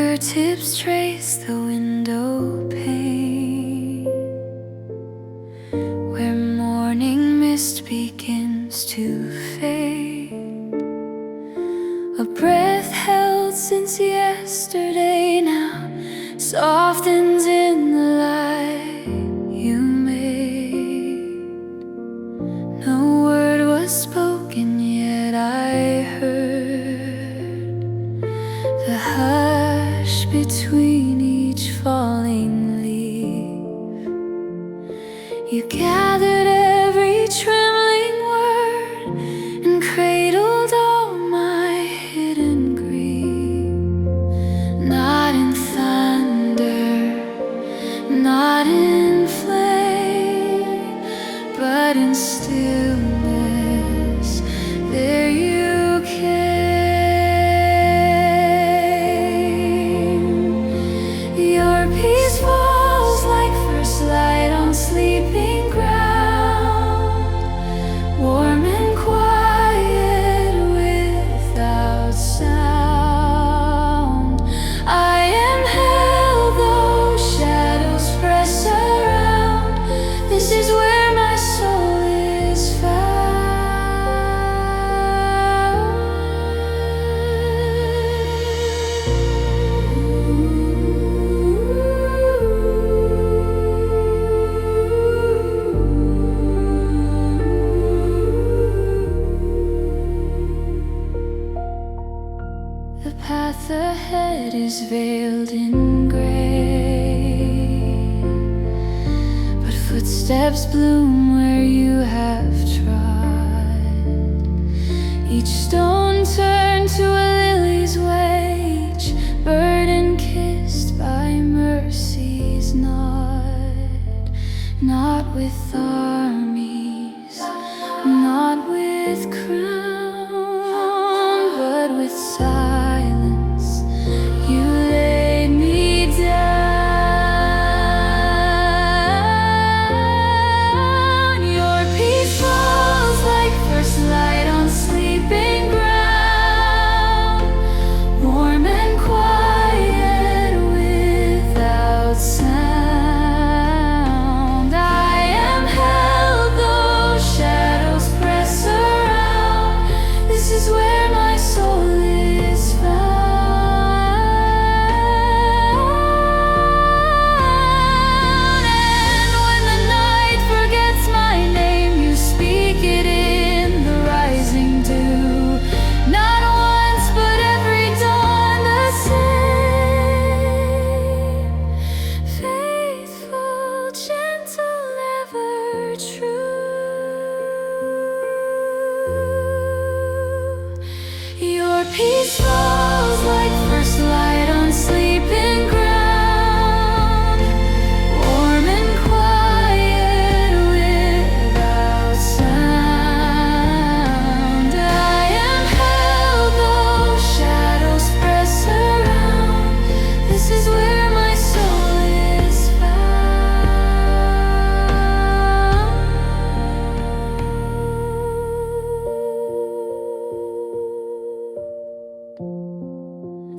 Fingertips trace the window pane, where morning mist begins to fade. A breath held since yesterday now softens in the light you made. No word was spoken, yet I heard the hush between each falling leaf. You gathered every trembling word and cradled all my hidden grief. Not in thunder, not in flame, but in stillness, there you came. Your peace falls like first light on sleeping ground, warm and quiet without sound. I am held though shadows press around. This is where my soul is found. The path ahead is veiled in gray, but footsteps bloom where you have trod. Each stone turned to a lily's way, each burden kissed by mercy's nod. Not with armies, not with crown, but with silence you laid me down. Your peace falls like first light on sleeping ground, warm and quiet without sound. I am held though shadows press around. This is where my soul is found. And when the night forgets my name, you speak it in the rising dew. Not once, but every dawn the same. Faithful, gentle, ever true. Your peace falls like first light on sleeping ground, warm and quiet without sound. I am held though shadows press around. This is where my soul is found.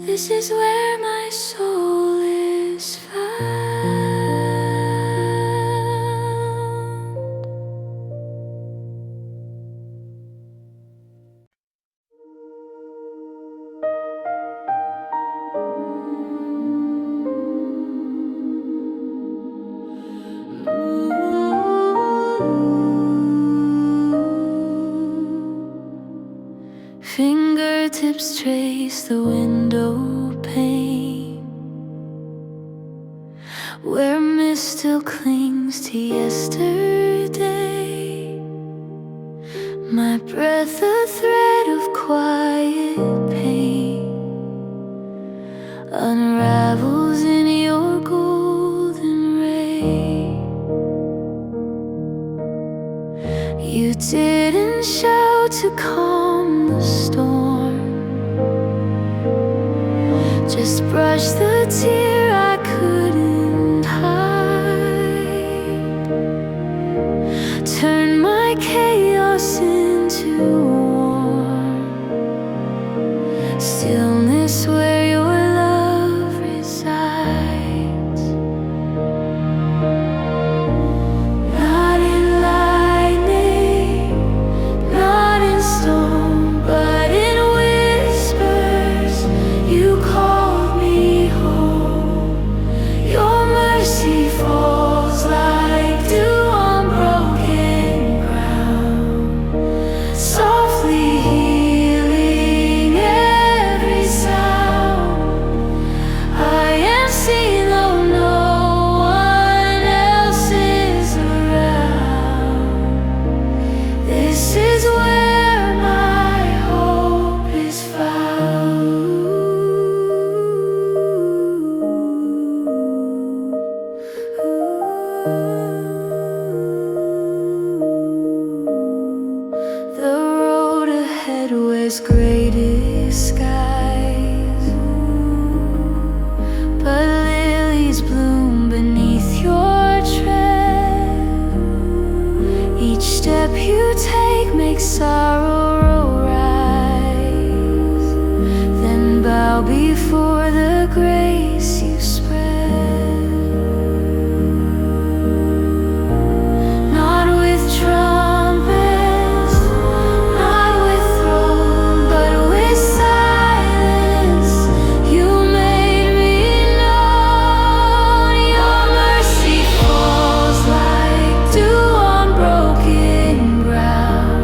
This is where my soul is found. Fingertips trace the window pane, where mist still clings to yesterday. My breath a thread of quiet pain unravels in your golden ray. You didn't shout to calm the storm, just brush the tear I couldn't hide. Turn my chaos into warm stillness where your love sorrow rise, then bow before the grace you spread. Not with trumpets, not with throne, but with silence you made me known. Your mercy falls like dew on broken ground,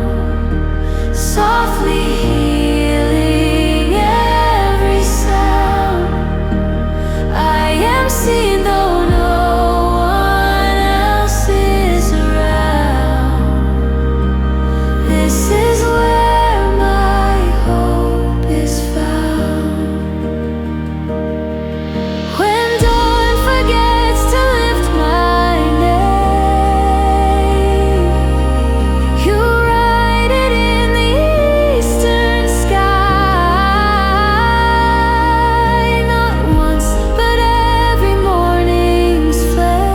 softly healing every sound. I am seen though no one else is around. This is where my hope is found. When dawn forgets to lift my name, you write it in the eastern sky. Not once, but every morning's flame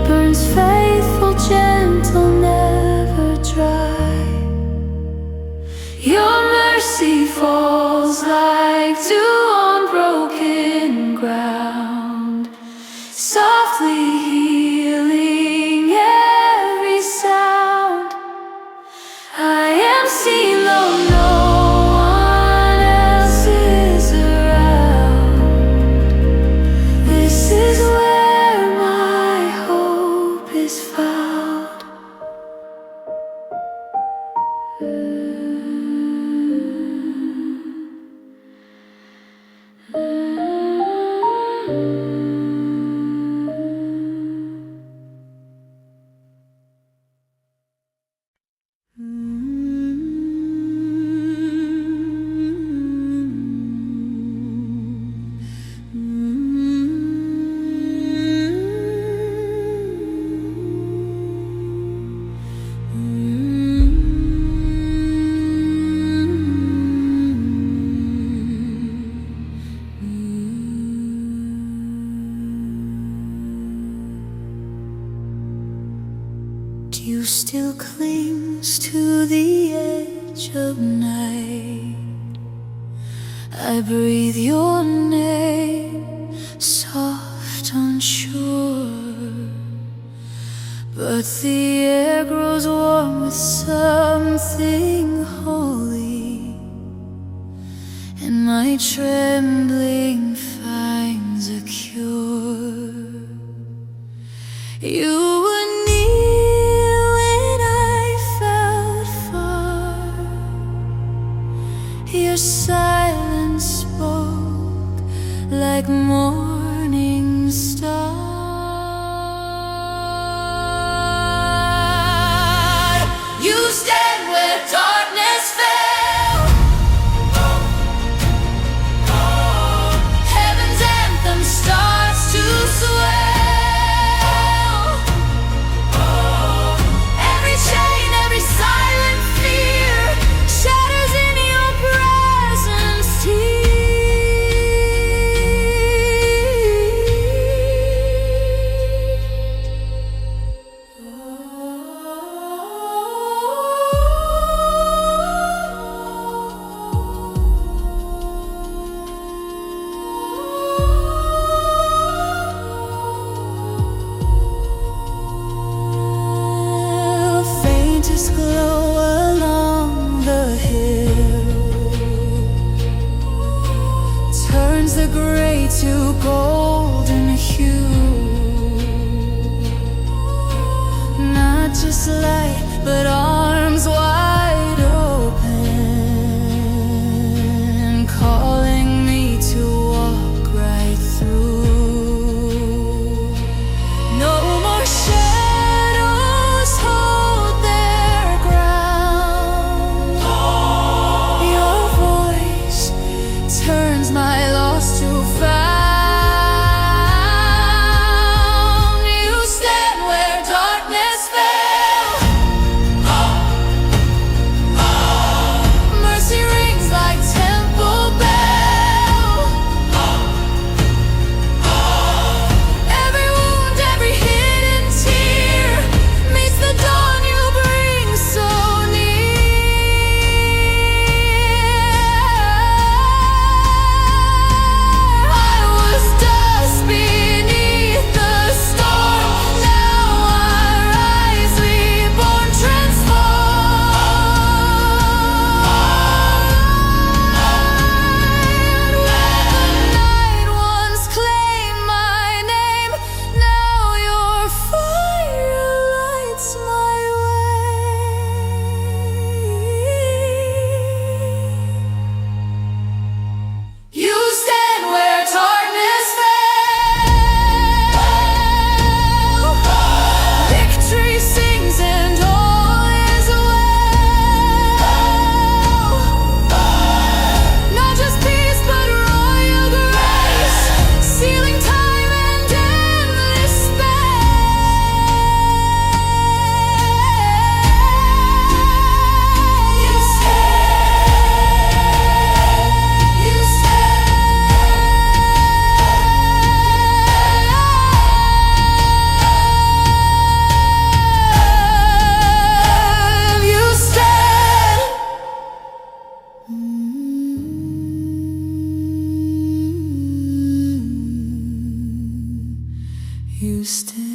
burns faithful, gentle, never dry. Your mercy falls like dew on broken ground, softly healing every sound. I am seen though no one else is around. This is where my hope is found. Dew still clings to the edge of night. I breathe your name, soft, unsure, but the air grows warm with something holy, and my trembling finds a cure. You were near when I felt far. Your silence spoke like morning star. You stand where darkness fell. Heaven's anthem starts to swell. Every chain, every silent fear shatters in your presence faintest glow along the hill turns the gray to golden hue. Not just light, but arms wide open, calling me to walk right through. No more shadows hold their ground. Your voice turns my loss to found. You stand where darkness fell. you stand.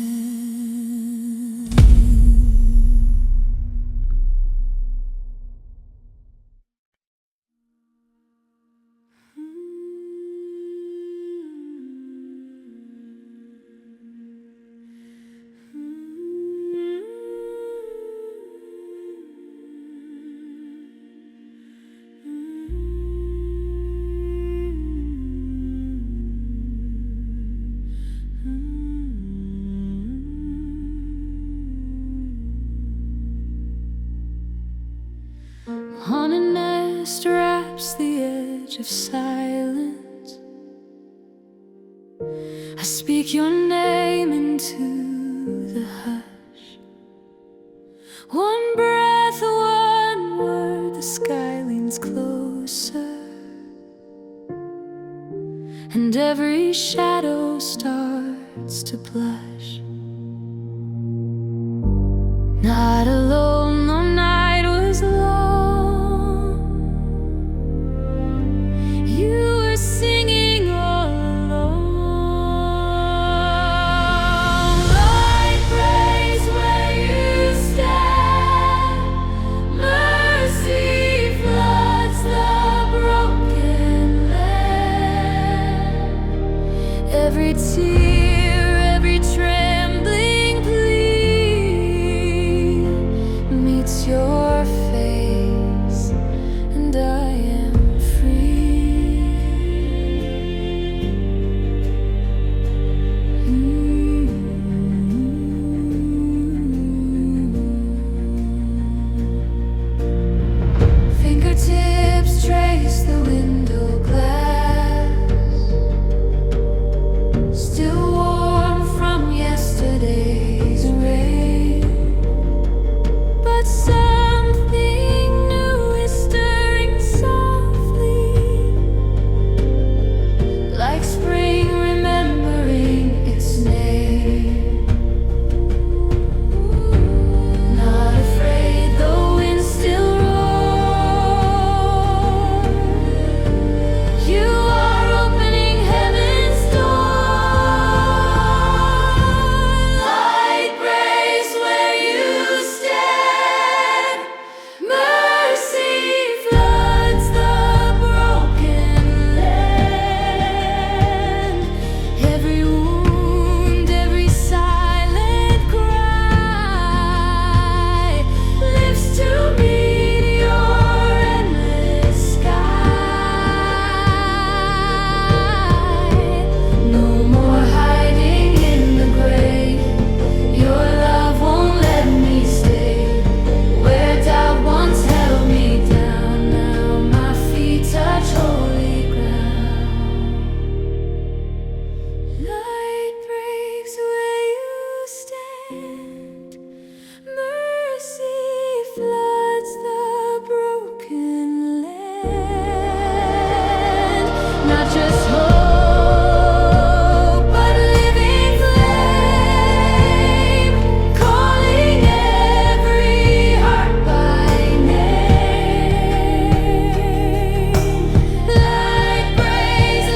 On a nest wraps the edge of silence. I speak your name into the hush. One breath, one word, the sky leans closer, and every shadow starts to blush. Not alone, no night was long. You were singing all along. Light breaks where you stand. Mercy floods the broken land. Every tear, every trembling plea meets your face, and I am free. Fingertips trace the window glass, still warm from yesterday's rain. But something new is stirring softly, like spring remembering its name. Not afraid, the wind still roars. You are opening heaven's door. Light breaks where you stand. Mercy floods the broken land. Every wound, every silent cry lifts to meet your endless sky. No more hiding in the grave. Your love won't let me stay. Where doubt once held me down, now my feet touch holy ground. Light breaks where you stand. Mercy floods the broken land. Not just hope, but living flame, calling every heart by name. Light breaks,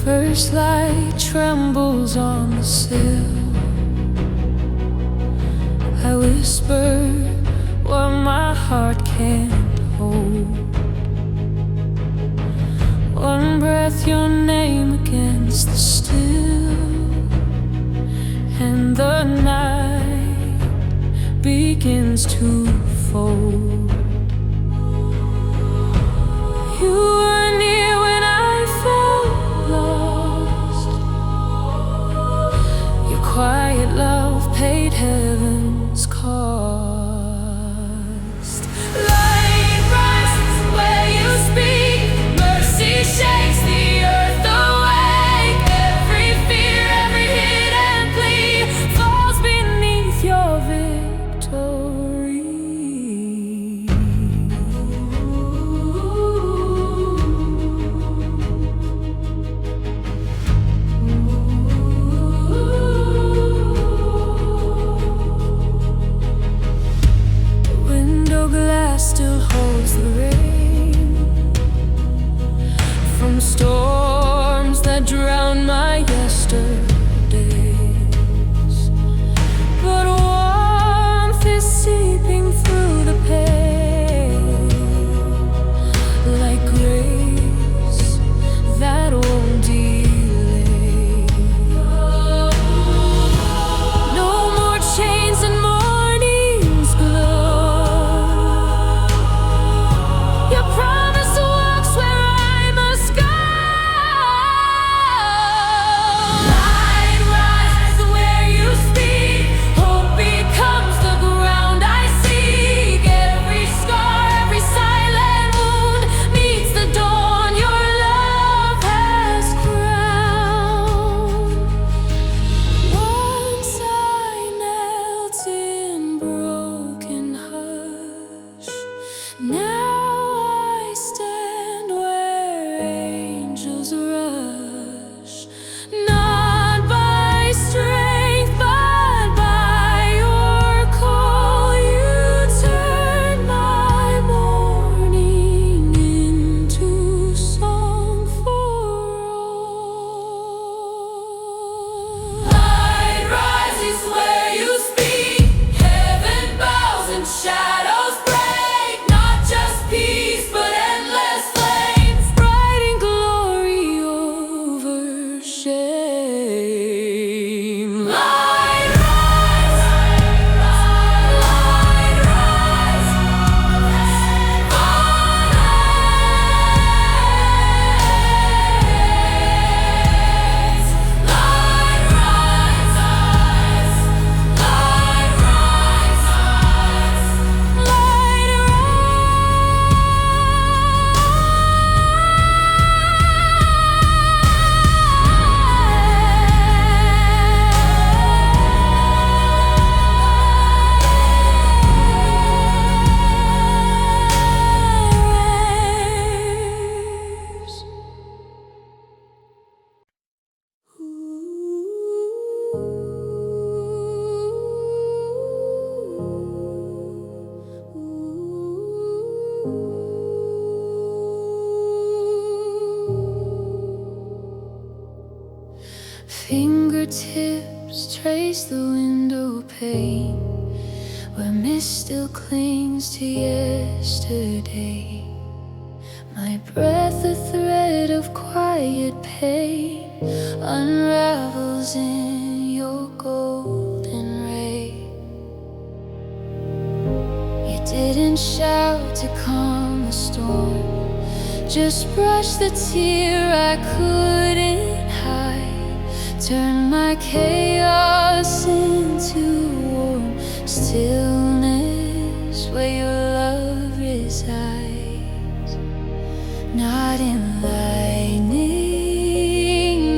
First light trembles on the sill. I whisper what my heart can't hold. One breath, your name against the still. begins to fold. You were near when I felt lost. Your quiet love paid heaven's cost. Light rises where you speak. Mercy shakes the earth awake. Every fear, every hidden plea falls beneath your victory. The window glass still holds the rain from storms that drown my yesterdays. But warmth is seeping through the pain, like grace that won't delay. No more chains and morning's glow. Your promise walks where I must go. Light rises where you speak. Hope becomes the ground I seek. Every scar, every silent wound meets the dawn your love has crowned. Once I knelt in broken hush. Now I stand where angels rush. Not by strength, but by your call. You turn my mourning into song for all. Light rises where you speak. Heaven bows and shadows break. Not just peace, but endless flames, bright in glory over shame. Light rise, light rise, light rise, light rise, Fingertips trace the window pane where mist still clings to yesterday. My breath, a thread of quiet pain, unravels in your golden ray. You didn't shout to calm the storm, just brush the tear I couldn't hide. Turn my chaos into warm stillness where your love resides. Not in lightning,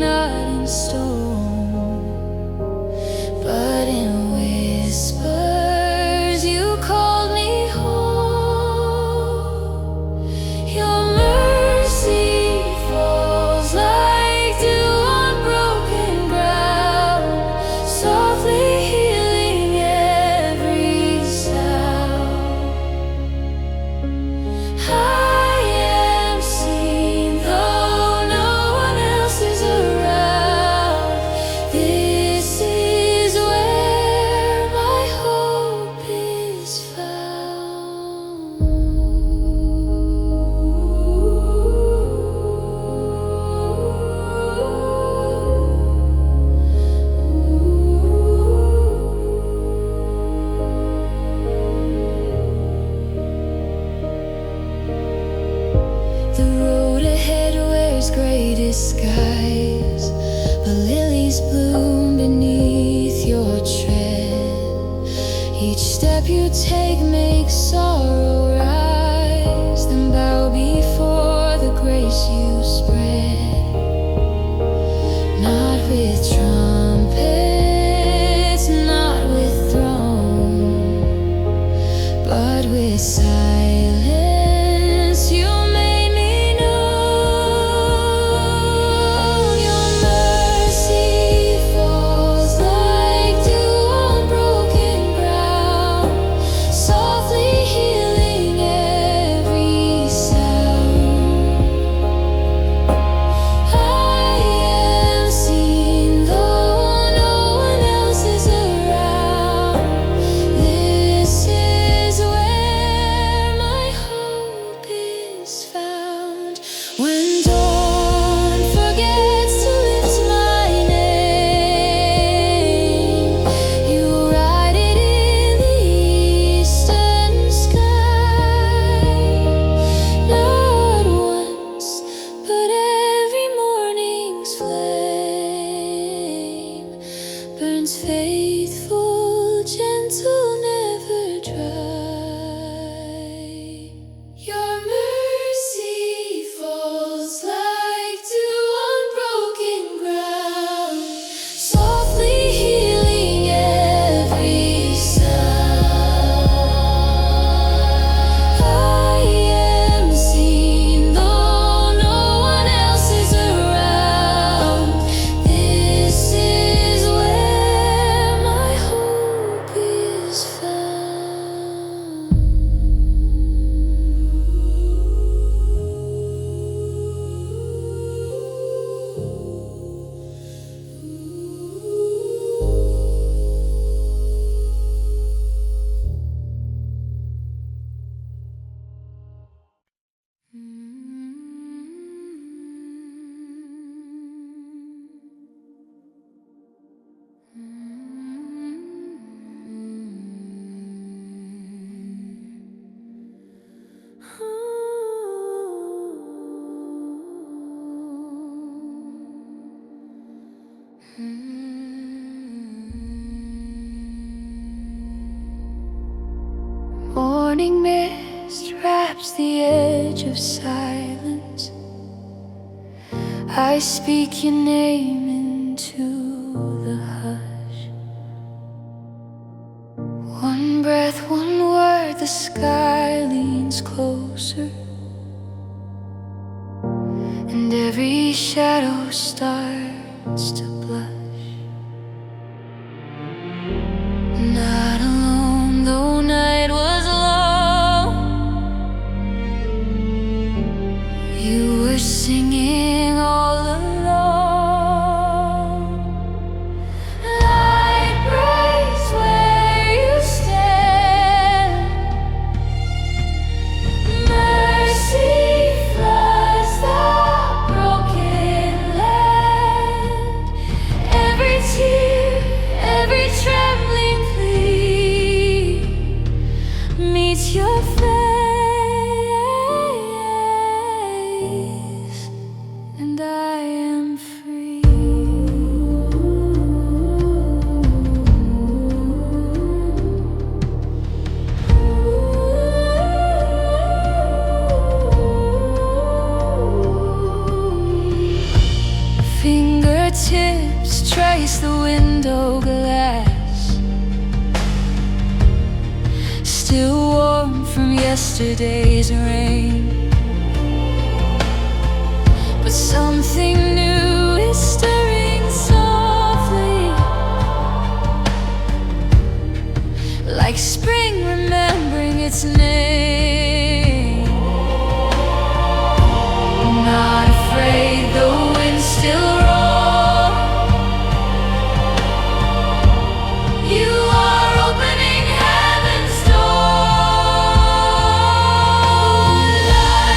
not in storm, but in whispers you called me home. Your mercy falls like dew on broken ground, softly healing every sound. I am seen. step you take makes sorrow rise, then bow before the grace you spread. Not with trumpets, not with throne, but with silence you made me known. Your mercy falls like dew on broken ground, softly healing every sound. I am seen though no one else is around. This is where my hope is found. When dawn forgets to lift my name, you write it in the eastern sky. Not once, but every morning's flame burns faithful, gentle, never dry. Your mercy falls like dew on broken ground, softly healing every sound. I am seen though no one else is around. This is where my hope is found. Morning mist wraps the edge of silence. I speak your name into the hush. One breath, one word, the sky leans closer, and every shadow starts to blush. Not alone, though night was long, you were singing all along. Light breaks where you stand, mercy floods the broken land. Every tear, every trembling plea meets your face, and I am free. Fingertips trace the window glass, still warm from yesterday's rain. But something new is stirring softly, like spring remembering its name. Not afraid, the wind still roars. You are opening heaven's door. Light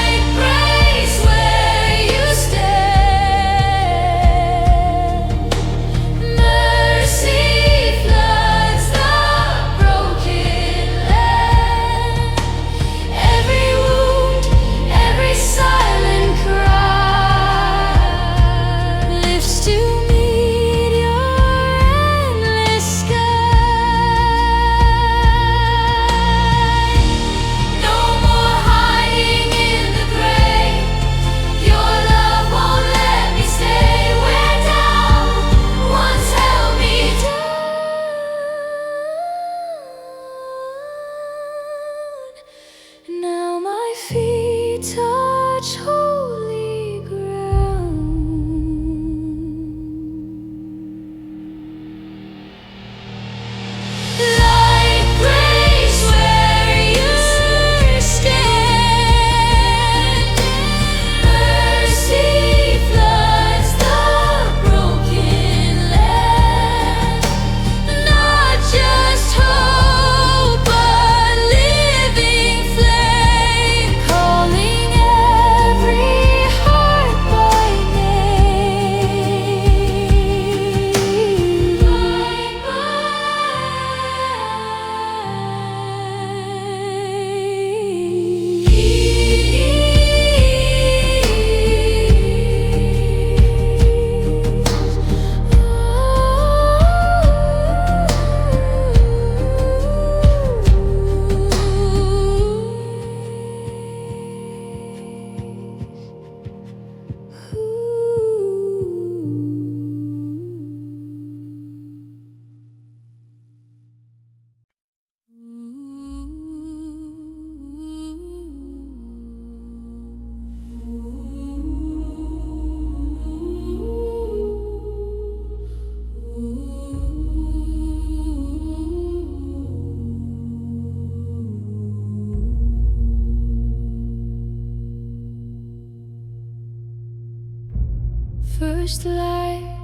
First light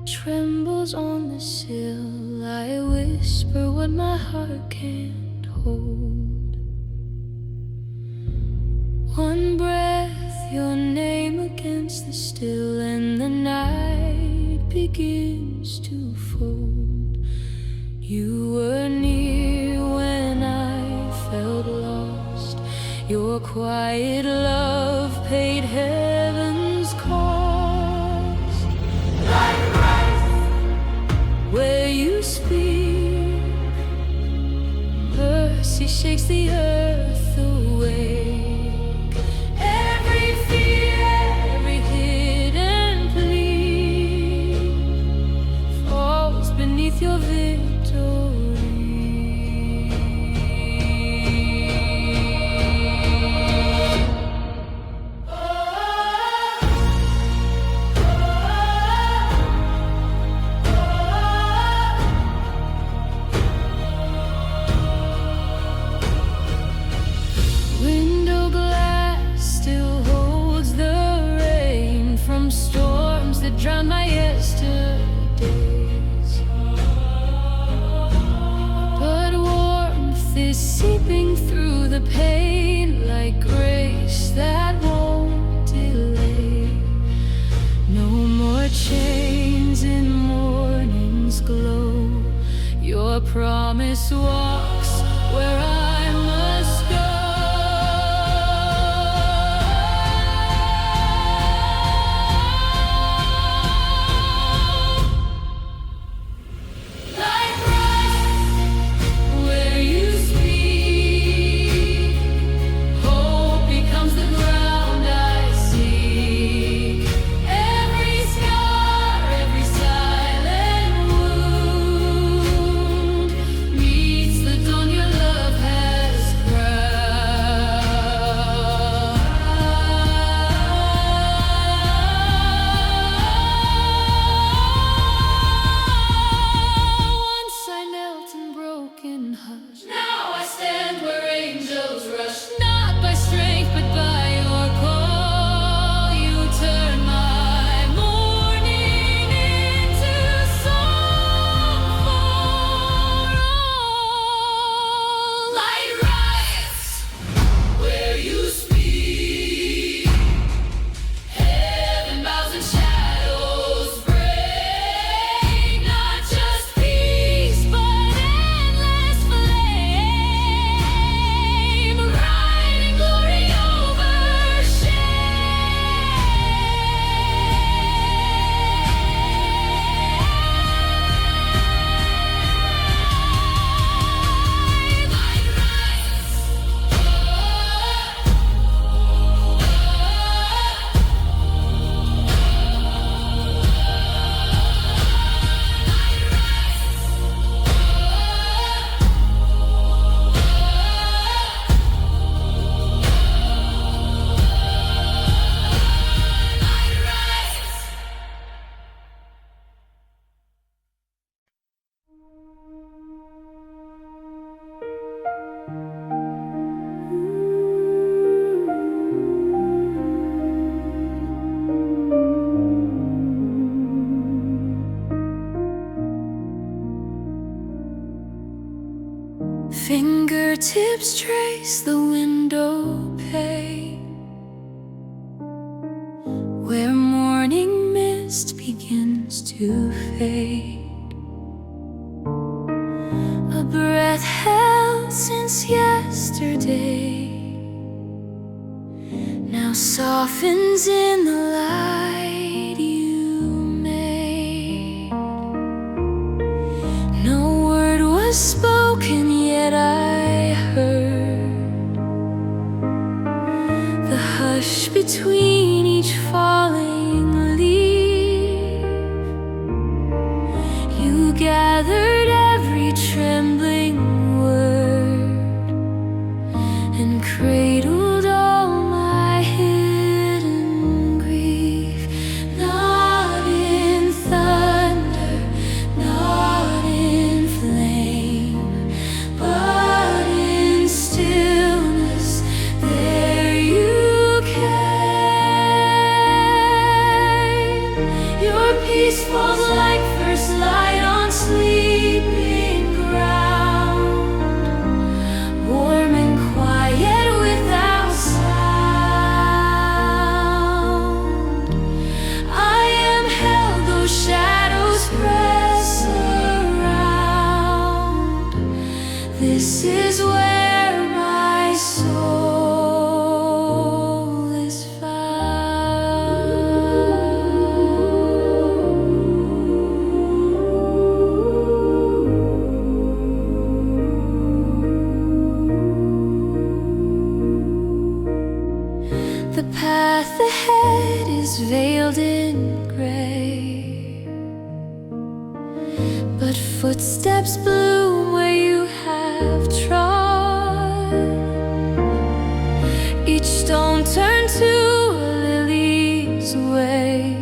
trembles on the sill. I whisper what my heart can't hold. One breath, your name against the still, and the night begins to fold. You were near when I felt lost. Your quiet love paid heaven's cost. Light rise where you speak. Mercy shakes the earth awake. Every fear, every hidden plea falls beneath your victory. Drown my yesterdays, but warmth is seeping through the pain like grace that won't delay. No more chains in morning's glow. Your promise walks where I must go. Fingertips trace the window pane where morning mist begins to fade. A breath held since yesterday now softens in the light you made. No word was spoken, yet I heard the hush between each falling leaf. You gathered every trembling word and cradled all my hidden grief. peace falls like first light on sleeping ground, warm and quiet without sound. I am held, those shadows press around. This is where my soul is found. The path ahead is veiled in gray, but footsteps bloom where you have trod. Each stone turned to a lily's way,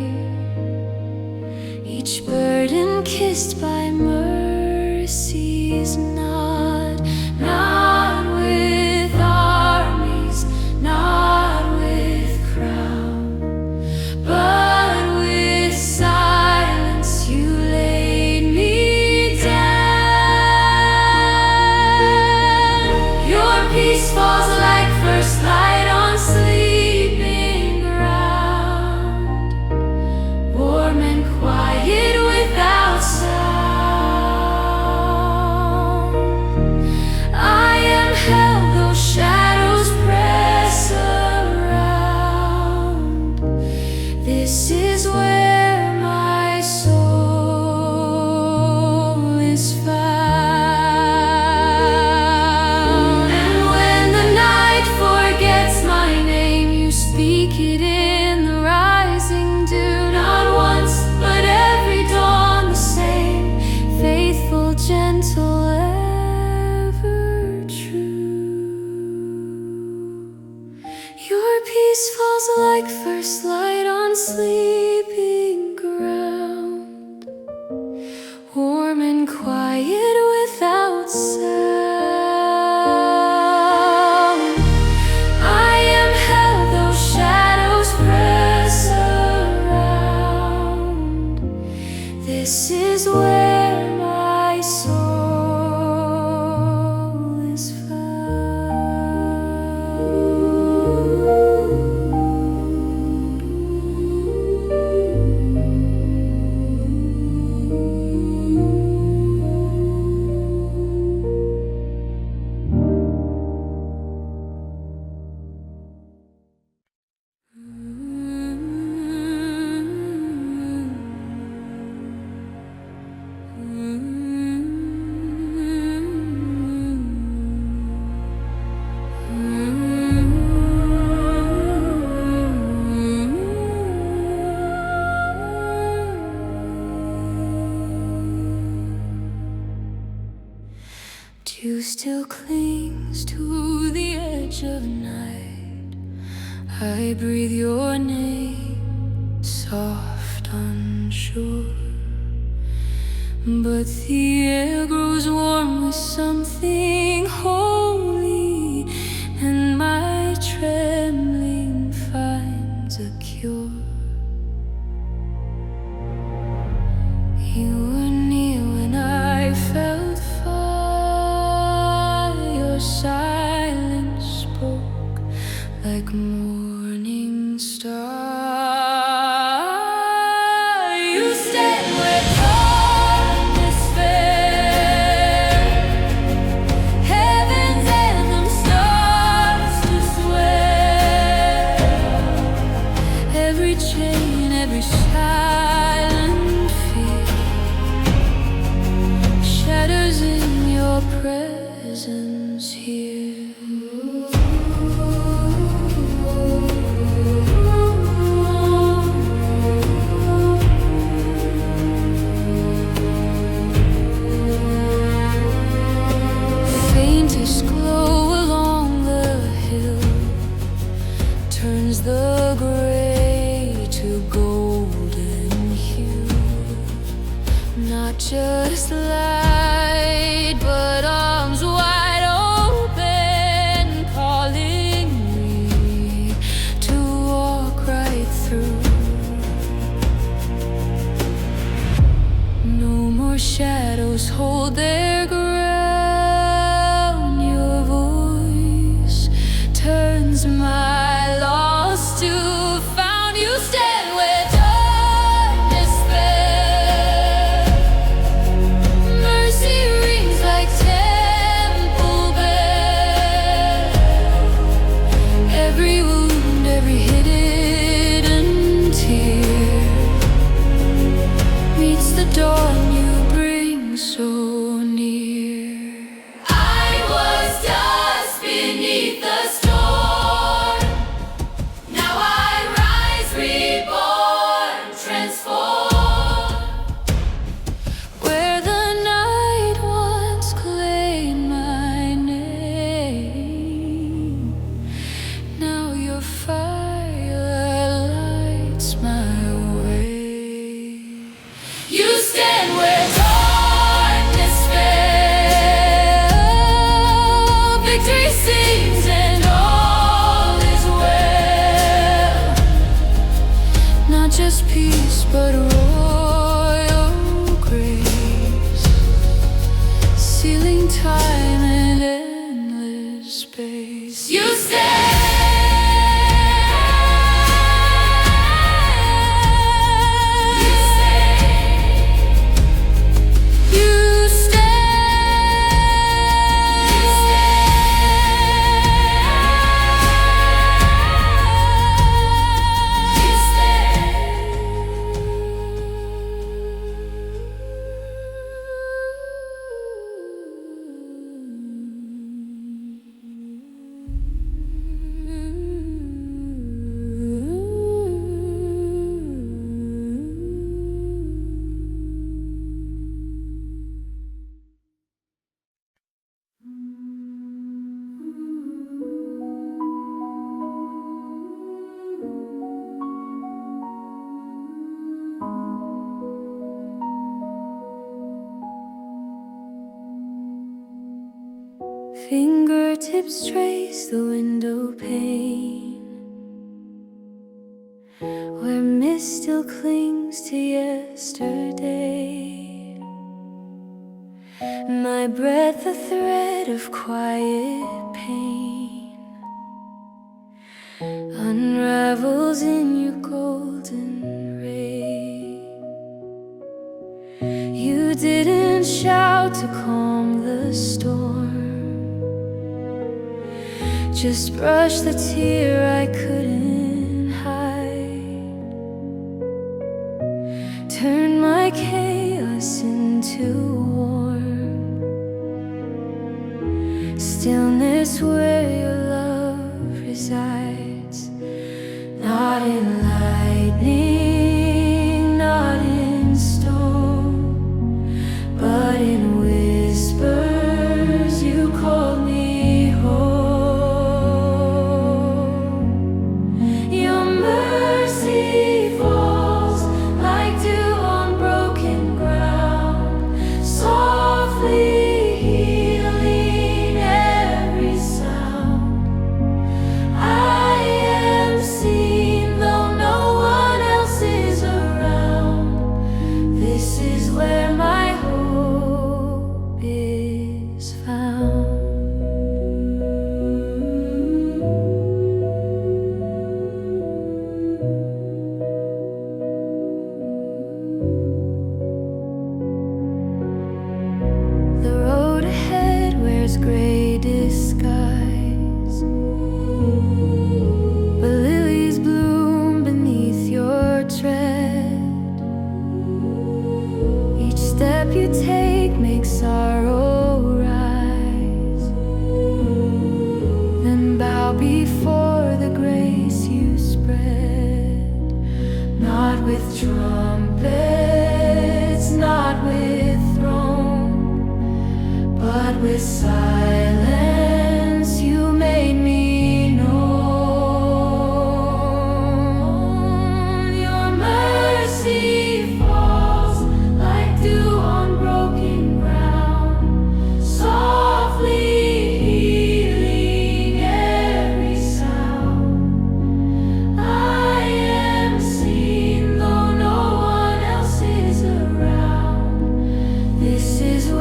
each burden kissed by mercy's nod. Not with armies, not with crown, but with silence you laid me down. Your peace falls like first light on sleeping ground, warm and quiet without sound. I am held, those shadows press around. This is where my soul is found. And when the night forgets my name, you speak it in the rising dew. Not once, but every dawn the same, faithful, gentle, ever true. Your peace falls like first light on sleeping ground, warm and quiet without sound. I am held, those shadows press around. This is where my soul is Dew still clings to the edge of night. I breathe your name, soft, unsure, but the air grows warm with something holy, and my trembling finds a cure. You were near when I felt fire. Your silence spoke like morning star. You stand where darkness fell, heaven's anthem starts to swell. Every chain, every silent fear shatters in your presence here. Faintest glow along the hill turns the gray to golden hue. Not just light, but arms wide open, calling me to walk right through. shadows hold their ground. Your voice turns my loss to found. You stand where darkness fell. Mercy rings like temple bell. Every wound, every hidden tear meets the dawn you bring so near. I was dust beneath the storm. Now I rise reborn, transformed. Where the night once claimed my name, now your fire lights my way. You stand where darkness fell. Victory sings and all is well. Not just peace but royal grace, sealing time and endless space. You stand. You stand. You Fingertips trace the window pane, where mist still clings to yesterday. My breath a thread of quiet pain unravels in your golden ray. You didn't shout to calm the storm, just brush the tear I couldn't hide. Turn my chaos into warm stillness where your love resides. Not in lightning, not in stone, but in whispers you called me home. Your mercy falls like dew on broken ground, softly healing every sound. I am seen though no one else is around. This is where my hope is found. The road ahead wears gray disguise, but lilies bloom beneath your tread. Each step you take makes sorrow rise, then bow before the grace you spread. Not with trumpets, not with throne, but with silence you made me known. Your mercy falls like dew on broken ground, softly healing every sound. I am seen though no one else is around. This is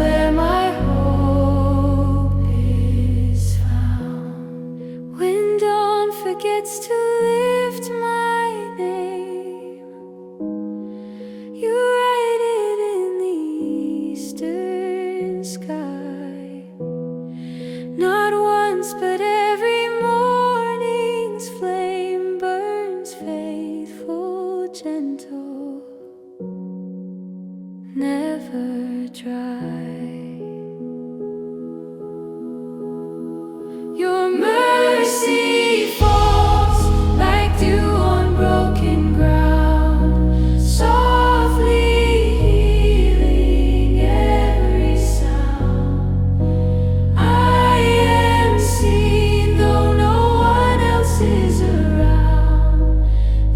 dry. Your mercy falls like dew on broken ground, softly healing every sound. I am seen though no one else is around.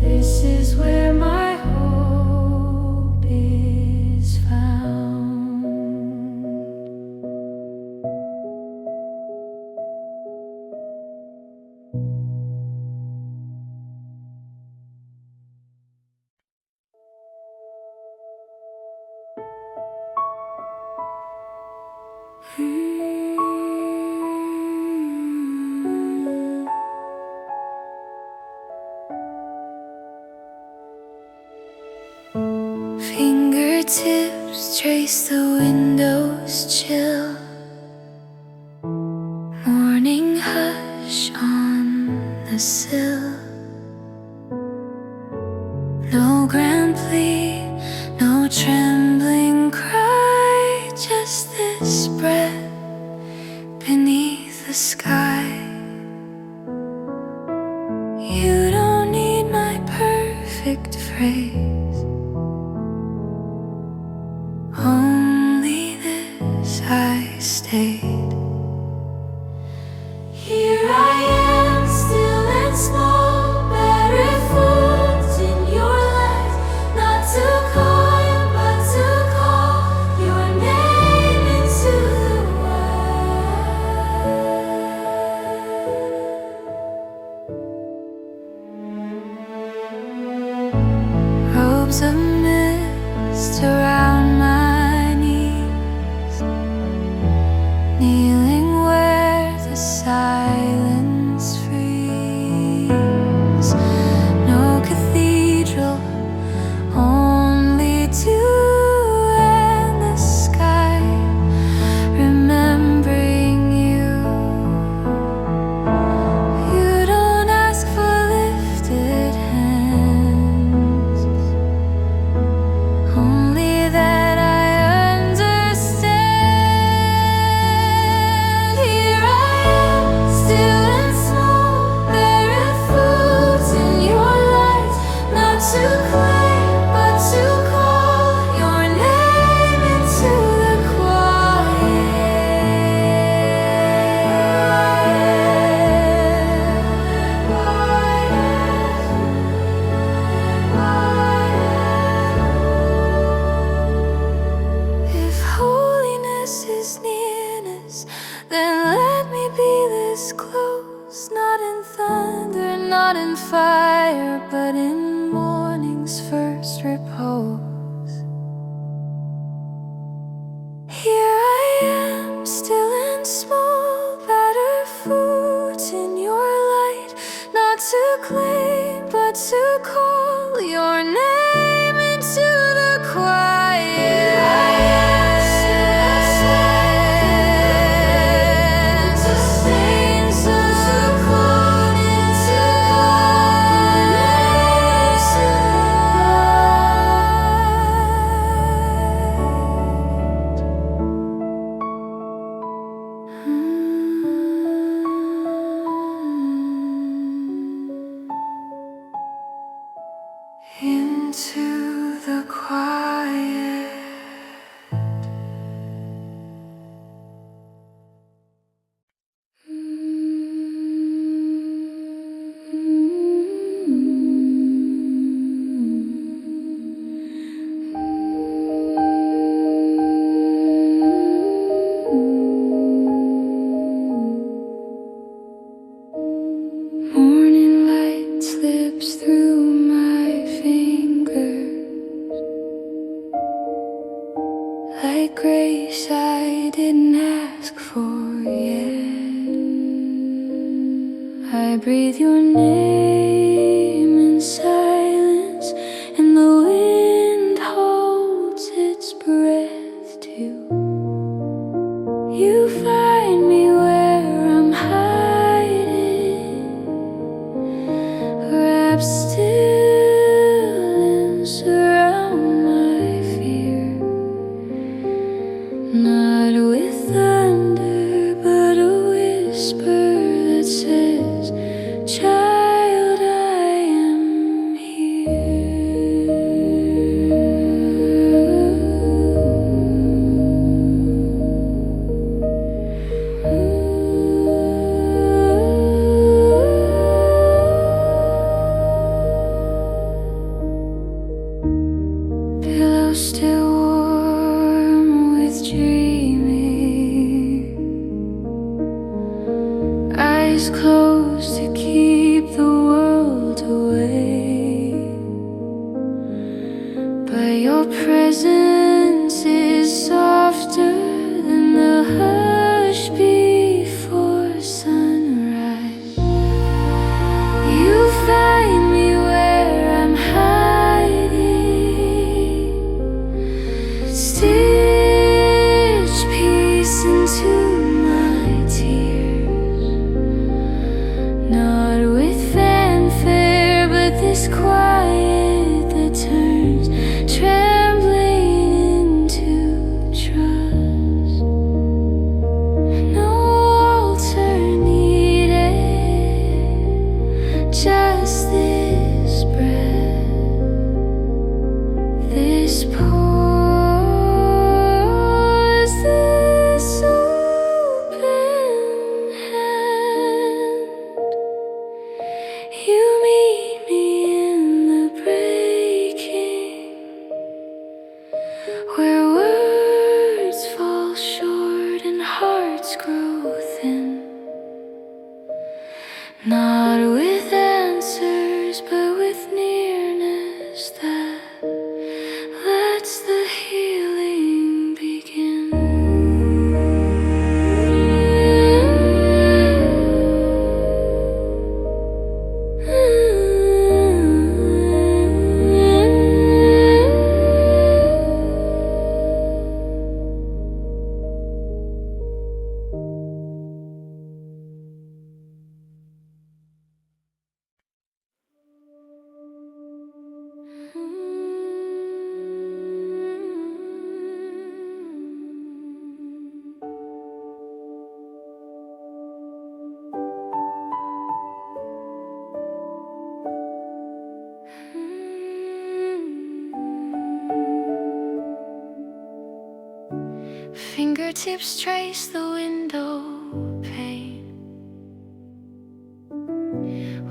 This is where my hope is found. Fingertips trace the windows chill, morning hush on the sill. No grand plea, no trembling cry, just this breath beneath the sky. You don't need my perfect phrase, only this I stayed. Here I am, still and small, barefoot in your light, not to call but to call your name into the wild. Robes of mist around my knees, kneeling where the silence frees. No cathedral, only dew and the sky, remembering you. You don't ask for lifted hands, only that I understand. Here I am, still and small, barefoot in your light, not to claim but to call your name into the quiet. If holiness is nearness, then let me be this close, not in thunder, not in fire, but in morning's first repose. Here I am, still and small, barefoot in your light, not to claim but to call your name into the quiet. Here I am, still and small, sustained, so caught into into the quiet. Morning light slips through my fingers, like grace I didn't ask for yet. I breathe your name in silence, and the wind holds its breath too. You find me where I'm hiding, wrapped still and surround my fear. still warm with dreaming, eyes closed to keep the world away, but your presence is softer than the hush before sunrise. You find me where I'm hiding, stitch peace into my tears, not with fanfare, but this quiet that turns trembling into trust. No altar needed, just this breath, this pause, this open hand. You meet me in the breaking, where words fall short and hearts grow thin, not with answers, but with nearness that lets the healing begin. Fingertips trace the window pane,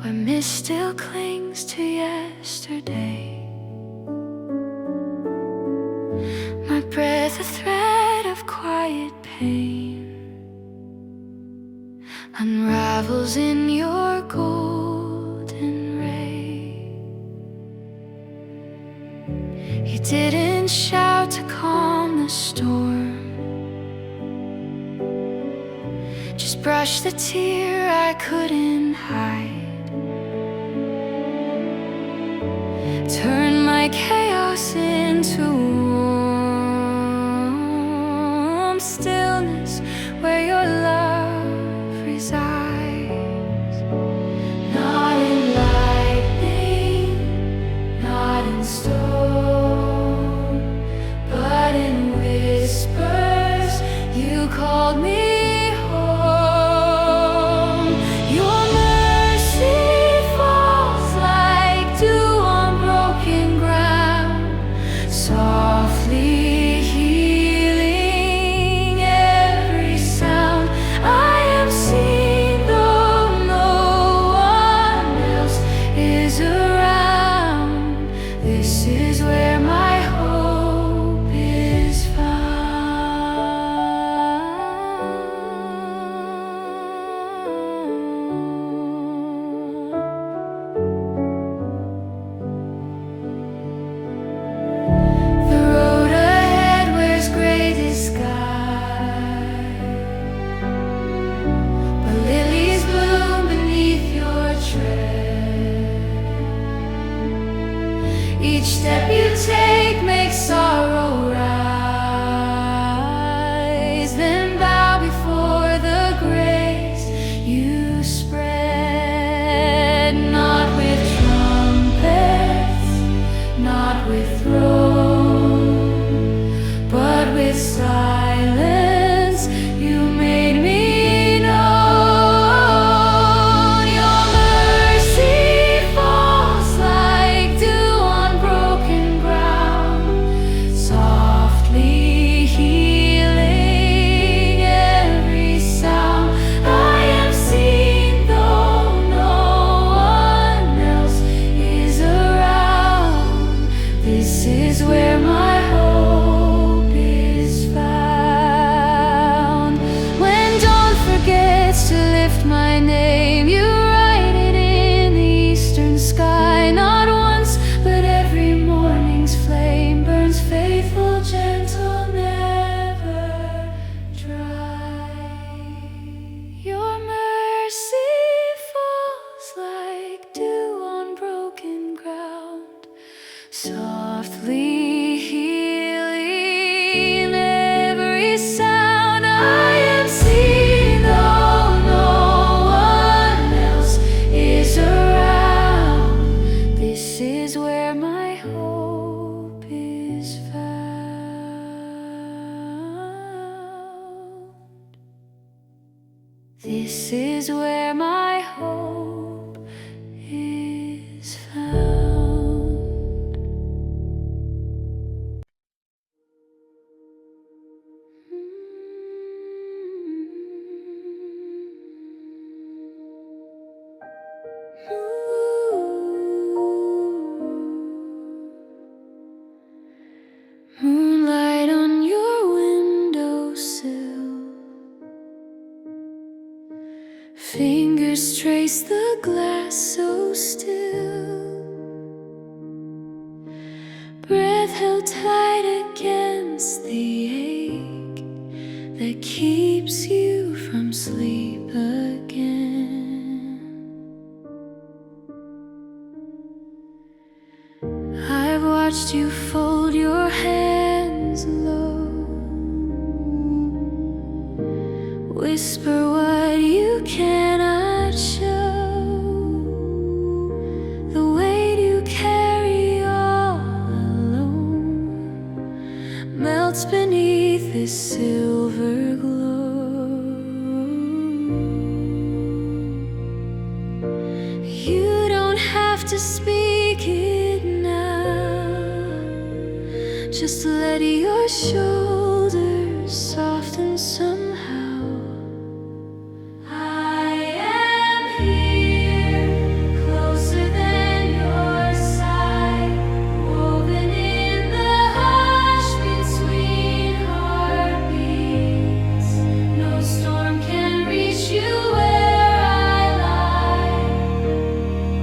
where mist still clings to yesterday. My breath a thread of quiet pain, unravels in your golden ray. You didn't shout to calm the storm, just brush the tear I couldn't hide. Turn my chaos into warm stillness where your love resides. Not in lightning, not in storm, but in whispers you called me. Each step you take makes sorrow rise, then bow before the grace you spread. Not with trumpets, not with throne, but with silence you made me known. Your mercy falls like dew on broken ground, softly healing every sound. I am seen though no one else is around. This is where my hope This is where my hope is found. Moonlight on your windowsill, fingers trace the glass so still, breath held tight against the ache that keeps you from sleep again. I've watched you fold your hands low, whisper what you cannot show. The weight you carry all alone melts beneath this silver glow. You don't have to speak it now, just let your shoulders soften somehow. I am here, closer than your sight, woven in the hush between heartbeats. No storm can reach you where I lie,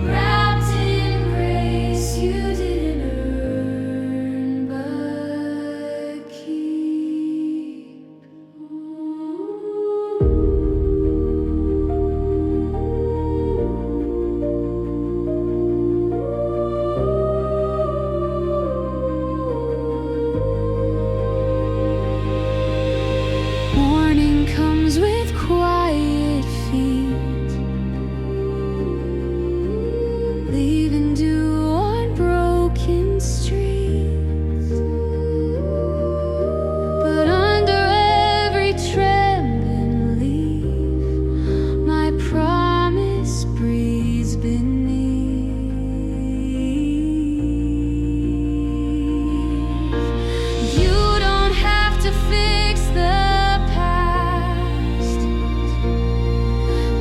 wrapped in grace you didn't earn but keep. Morning comes with quiet feet, leaving dew on broken streets. But under every trembling leaf, my promise breathes beneath. You don't have to fix the past,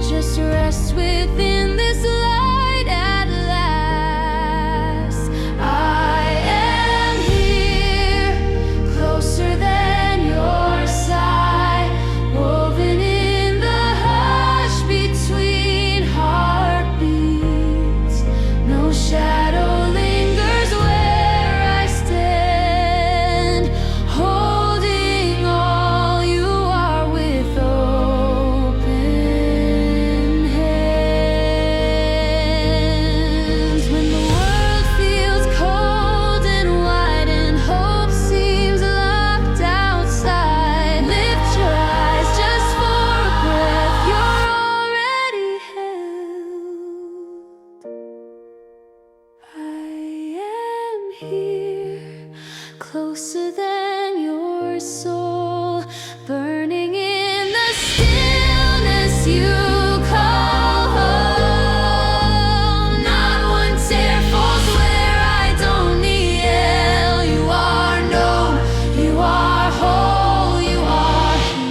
just rest within this light at last. I am here, closer than your sigh, woven in the hush between heartbeats. No shadow lingers where I stand, holding all you are with open hands. When the world feels cold and wide and hope seems locked outside, lift your eyes just for a breath, you're already held. I am here, closer than your soul, burning in the stillness you call home. Not one tear falls where I don't kneel. You are known, you are whole, you are healed.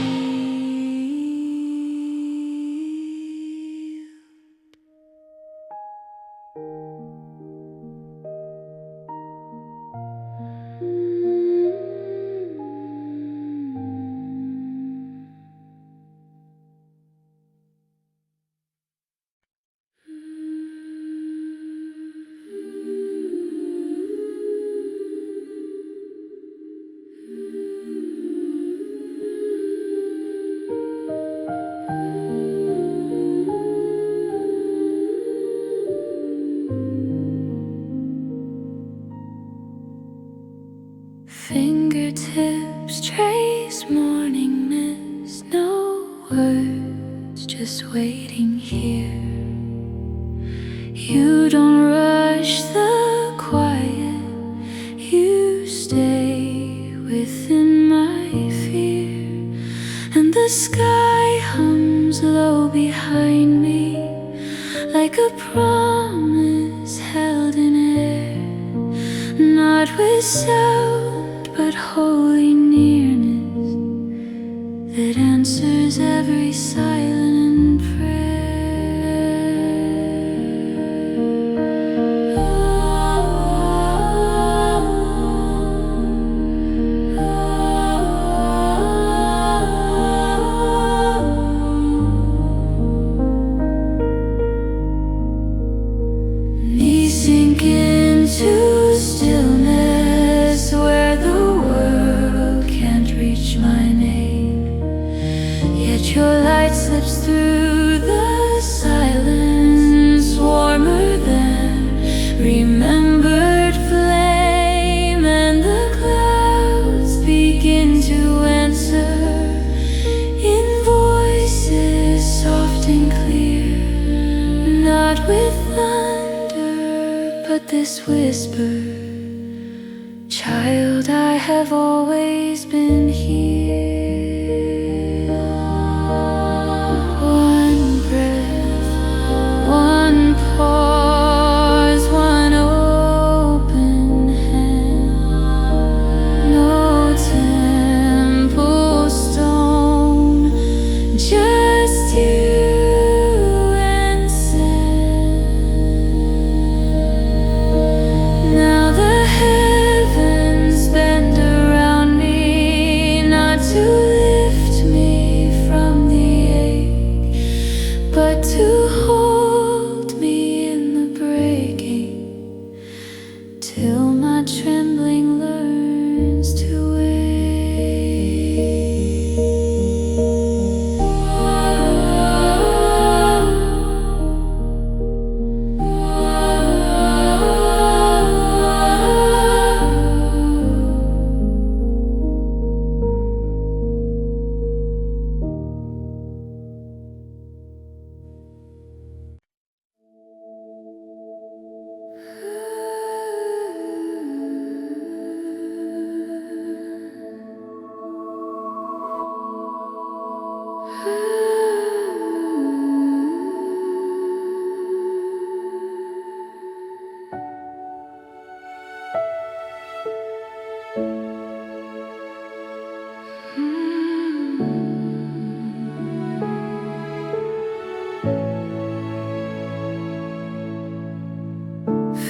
Fingertips trace morning mist, no words, just waiting here. You don't rush the quiet, you stay within my fear, and the sky hums comes low behind me, like a promise held in air, not with sound but holy nearness that answers every silent prayer. Sink into stillness where the world can't reach my name, yet your light slips through the silence, warmer than remembered flame, and the clouds begin to answer in voices soft and clear, not with thunder but this whisper, child, I have always been here. One breath, one pause, one open hand, no temple stone, just you. But to hold me in the breaking, till my trembling learns to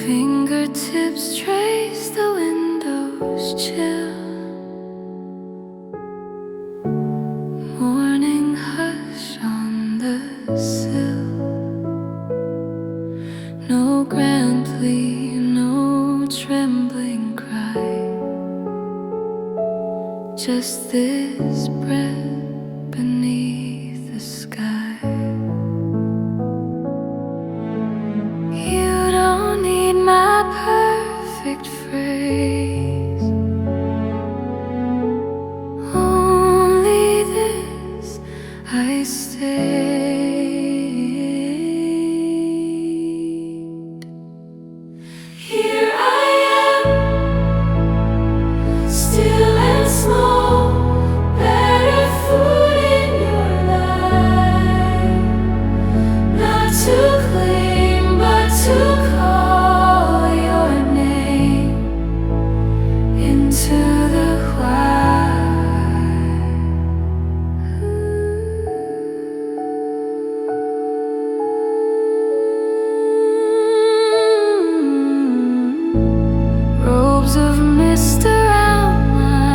Fingertips trace the window's chill, morning hush on the sill. No grand plea, no trembling cry, just this breath beneath the sky. You don't need my perfect phrase, only this I stayed. Here I am, still and small, barefoot in your light, not to claim but to call your name into the quiet. Robes of mist around my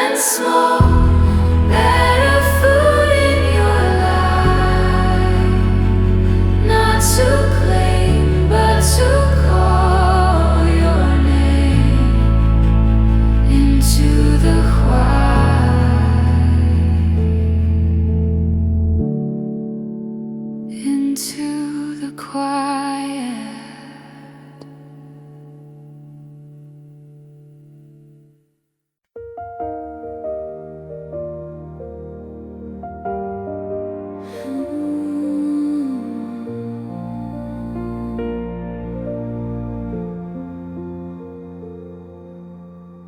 and small, better food in your life, not to claim but to call your name into the quiet, into the quiet.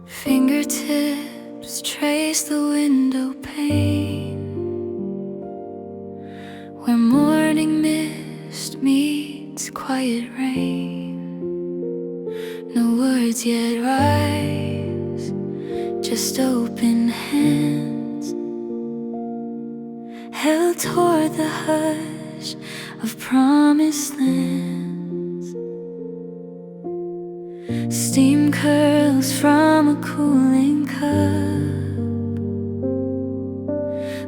Fingertips trace the window pane where morning mist meets quiet rain. No words yet rise, just open hands held toward the hush of promised lands. Steam curls from a cooling cup.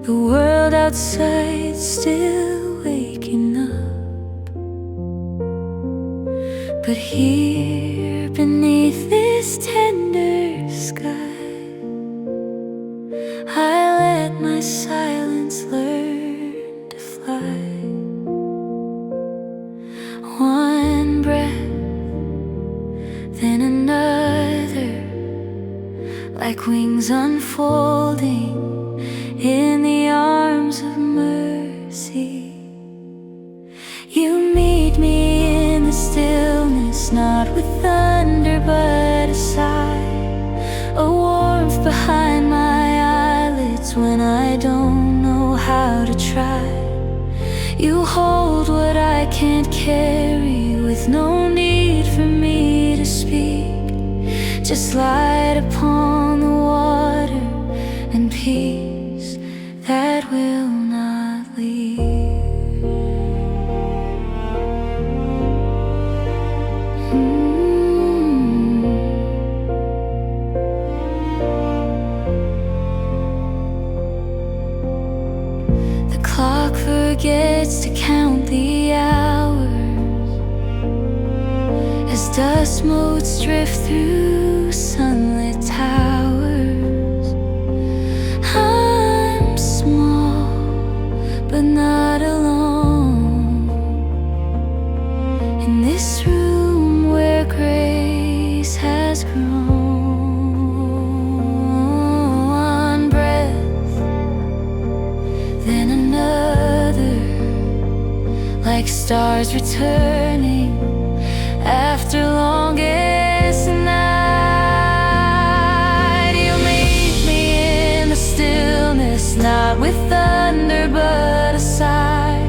The world outside still waking up, but here beneath this tender sky, I let my silence learn to fly. One breath, then another, like wings unfolding in the arms of mercy. You meet me in the stillness, not with thunder but a sigh, a warmth behind my eyelids when I don't know how to try. You hold what I can't carry with no need for me to speak, just light upon the water and peace that will not leave. The clock forgets to count the hours as dust motes drift through sunlit towers. I'm small, but not alone, in this room where grace has grown. One breath, then another, like stars returning after longest night. You meet me in the stillness, not with thunder but a sigh,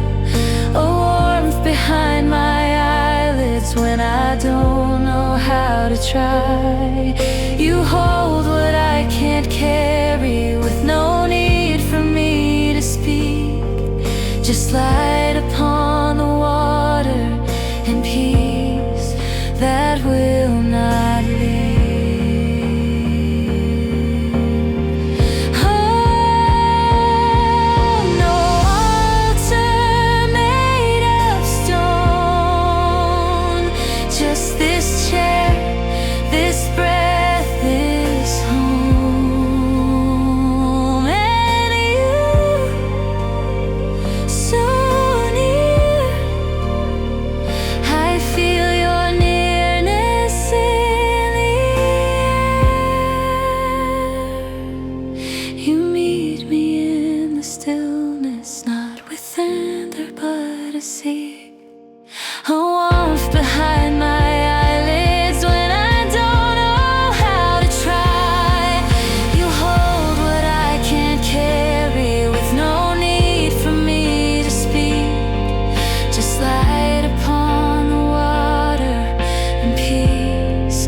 a warmth behind my eyelids when I don't know how to try. You hold what I can't carry with no need for me to speak, just light upon the water and peace that will not leave. Oh, no altar made of stone, just this chair, this breath, this home, and you so near. I feel your nearness in the air. You meet me in the stillness, not with thunder but a sea, a warmth behind my eyelids when I don't know how to try. You hold what I can't carry with no need for me to speak, just light upon the water and peace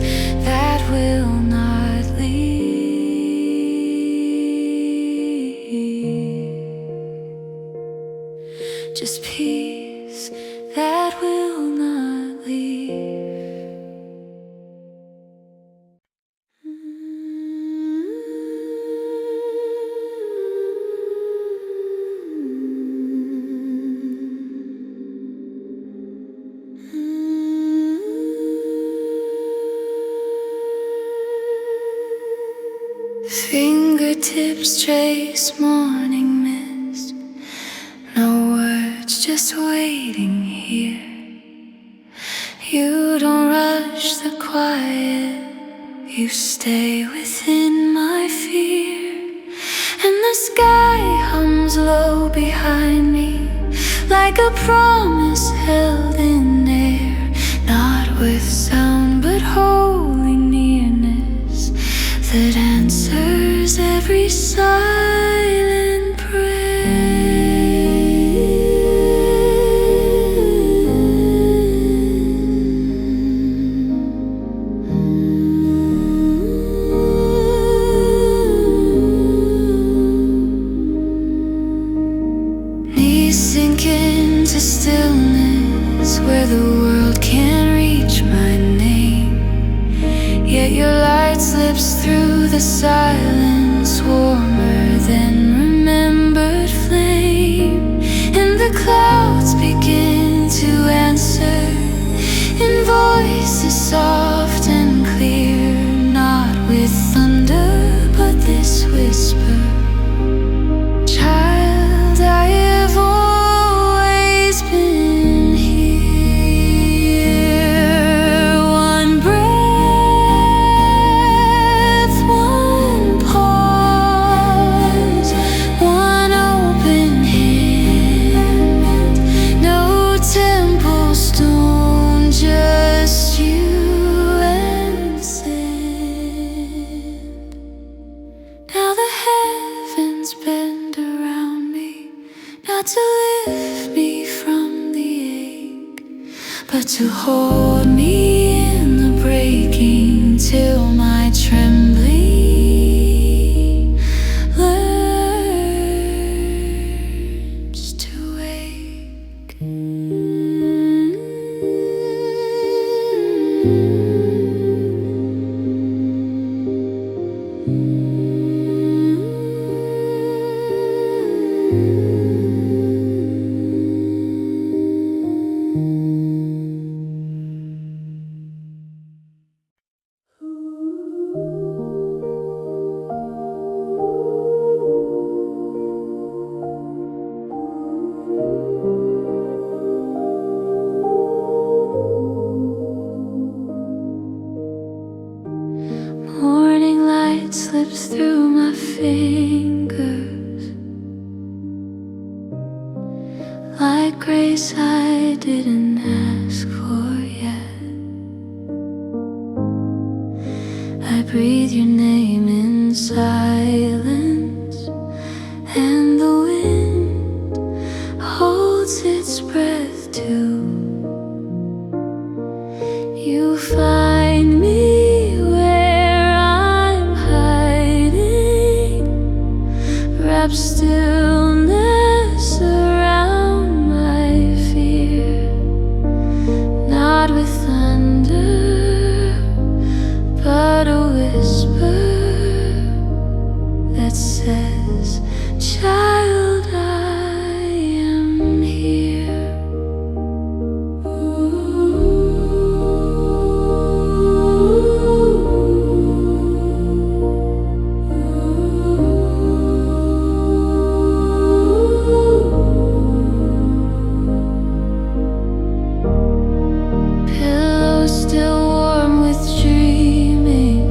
that will not leave, just peace that will not leave. fingertips trace morning mist. No words, just waiting here. You don't rush the quiet, you stay within my fear. And the sky hums low behind me, like a promise held in air. Not with sound but holy nearness that answers every silent prayer. Knees sink into stillness where the world can't reach my name. Yet your light slips through the silence, warmer than remembered flame. And the clouds begin to answer in voices soft and clear. Not with thunder but this whisper. Child, I have always been here. One breath, one pause, one open hand. No temple stone, just you and sand. Now the heavens bend around me, not to lift me from the ache, but to hold me in the breaking till my trembling learns to wake. Morning light slips through my fingers, like grace I didn't ask for yet. I breathe your name in silence, and the wind holds its breath too. You find me where I'm hiding, wrap stillness around my fear. Not with thunder, but a whisper that says, child, I am here. Pillow still warm with dreaming,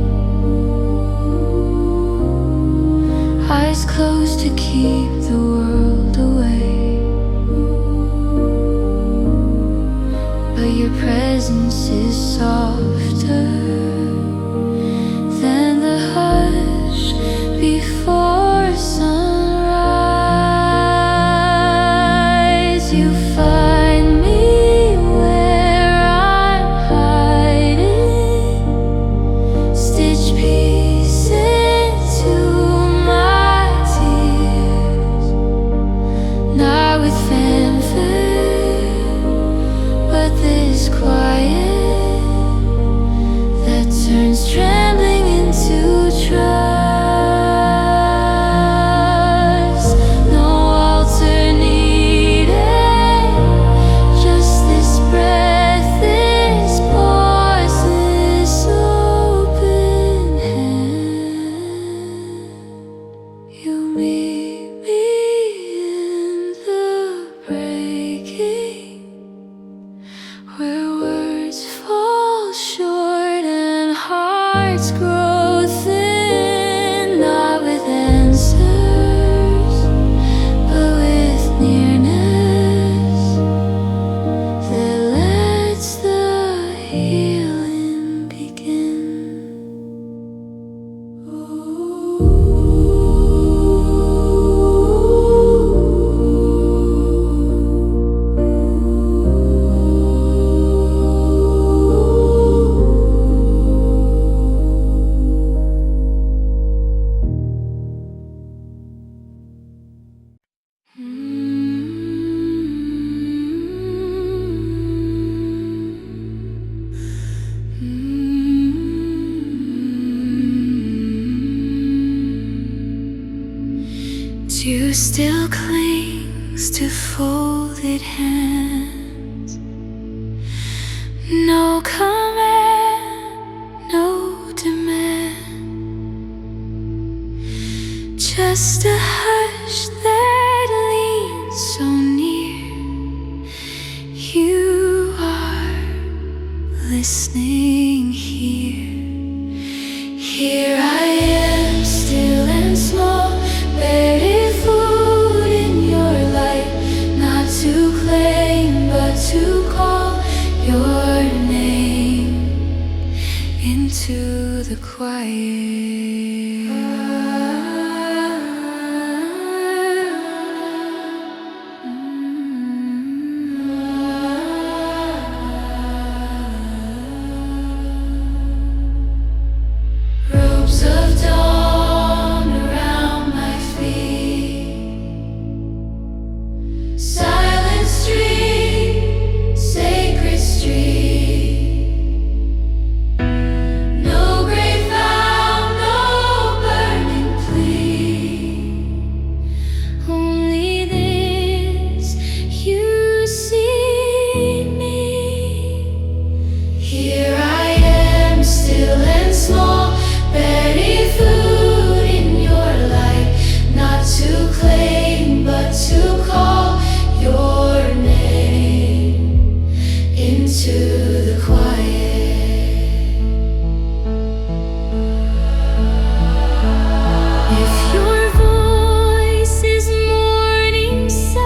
eyes closed to keep the world away. But your presence is softer than the hush before sunrise. You find me where I'm hiding, stitch peace into my tears. Not with fanfare, but this quiet You still clings to folded hands. No command, no demand, just a hush that leans so near. You are listening here. Here I am, still and small, buried food in your light, not to claim but to call your name into the quiet. Robes of dawn around my feet, silent street, sacred street. No great vow, no burning plea, only this: you see me. Here I am, still and small, buried food in your light, not to claim but to call your name into the quiet. If your voice is morning sun,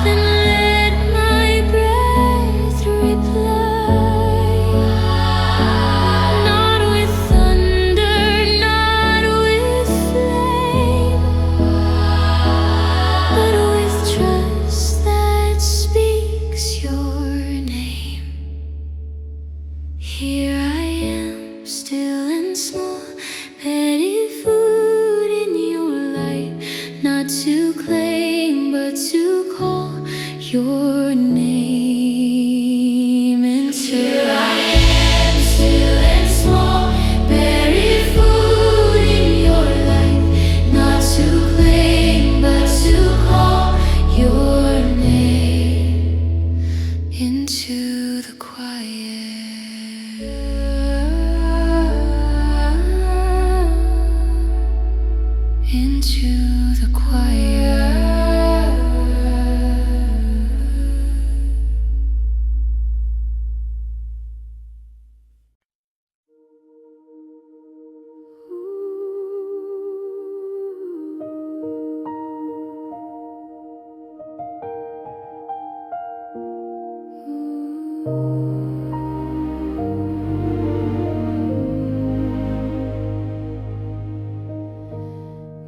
then let my breath reply. Not with thunder, not with flame, but with trust that speaks your name. Here I am, still and small, petty food in your light, not to claim but to call your name into. Here I am, still and small, buried food in your light, not to claim but to call your name into the quiet. Into the quiet.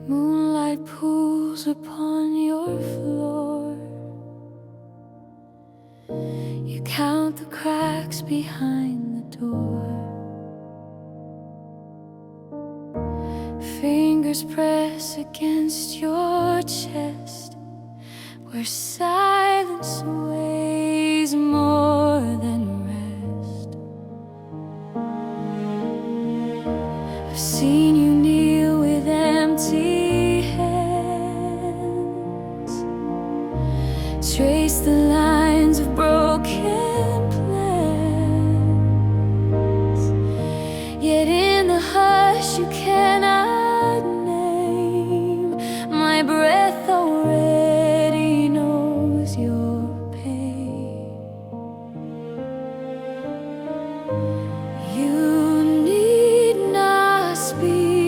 Moonlight pools upon your floor. You count the cracks behind the door. Fingers press against your chest, where silence weighs more than rest. I've seen you kneel with empty hands, trace the lines of broken plans. Yet in the hush you cannot name, my breath already knows your pain. You need not speak.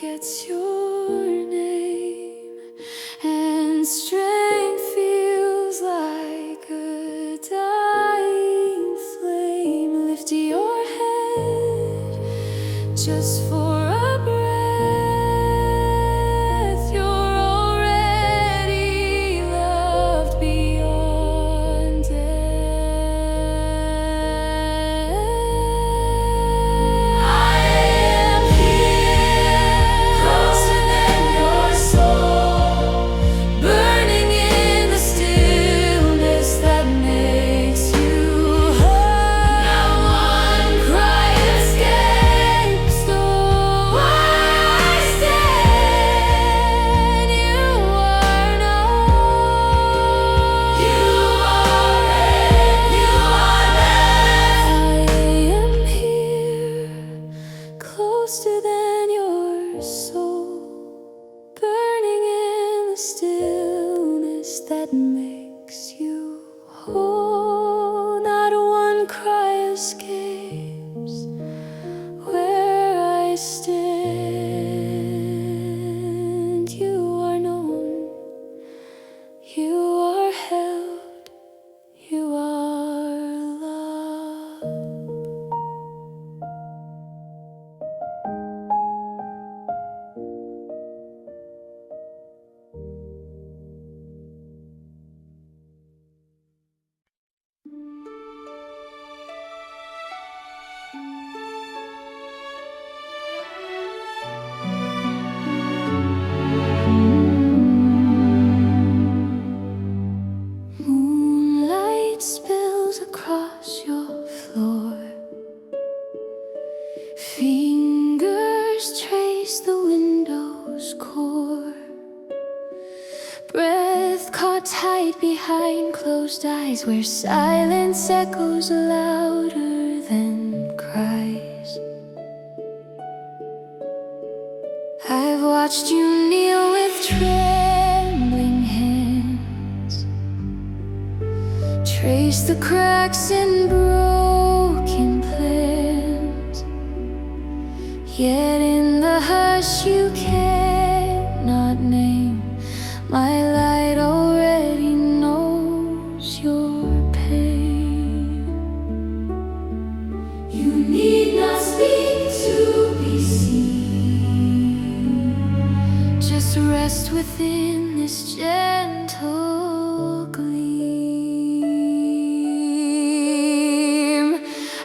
forgets your name, and strength feels like a dying flame. Lift your head just for a breath. You're already loved beyond death. I am here, closer than your soul, burning in the stillness that makes you whole. Not one cry escapes, though I stand. You are known, you are and you are left. I am here, closer than your soul, burning in the stillness that makes you whole. Not one cry escapes where I stand. You are known, you are held, you are loved. Moonlight spills across your floor. Fingers trace the window's core. Breath caught tight behind closed eyes, where silence echoes louder than cries. I've watched you kneel with trembling hands, trace the cracks in broken plans. Yet in the hush you cannot name, my light already knows your pain. You need not speak to be seen, just rest within this gentle gleam.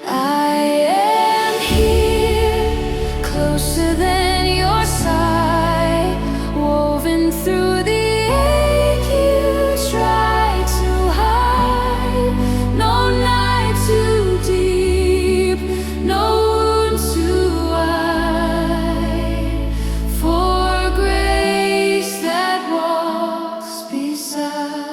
I am here, closer than your sigh, woven through the ache you try to hide. No night too deep, no wound too wide, for grace that walks beside.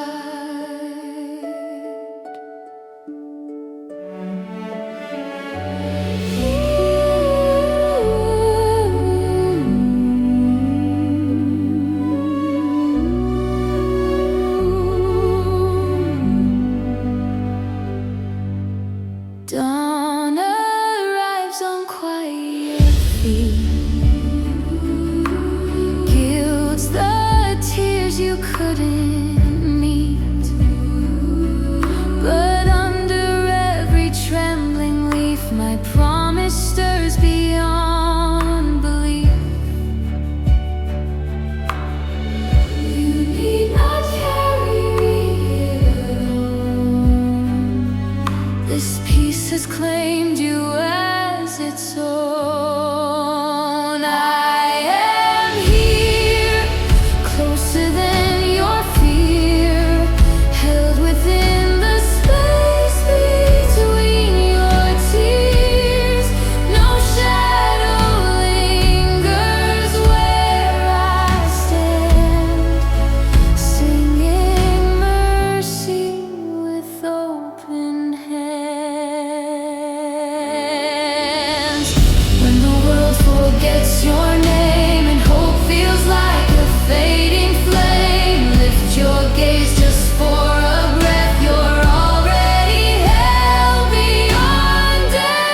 Dawn arrives on quiet feet, gilds the tears you couldn't meet. But under every trembling leaf, my promise stirs beyond belief. You need not carry it alone. This peace has claimed you as its own. I am here, closer than your fear, held within the space between your tears. No shadow lingers where I stand, singing mercy with open hands. When the world forgets your name and hope feels like a fading flame, lift your gaze just for a breath. You're already held beyond death.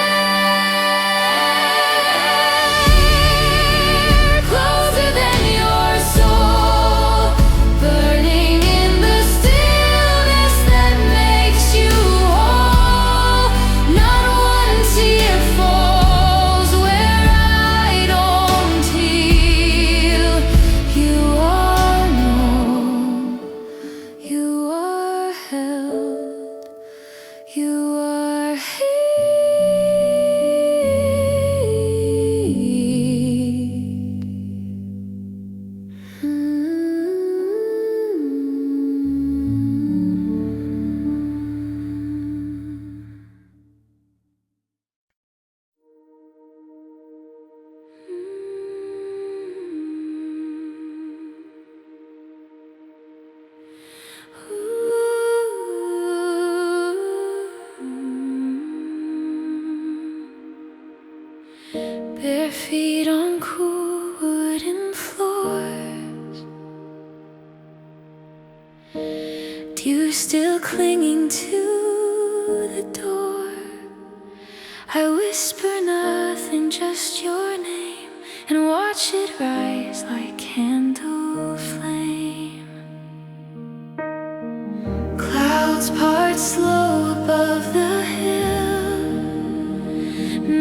bare feet on cool wooden floors, dew still clinging to the door. I whisper nothing, just your name, and watch it rise like candle flame. Clouds part slow above the hill,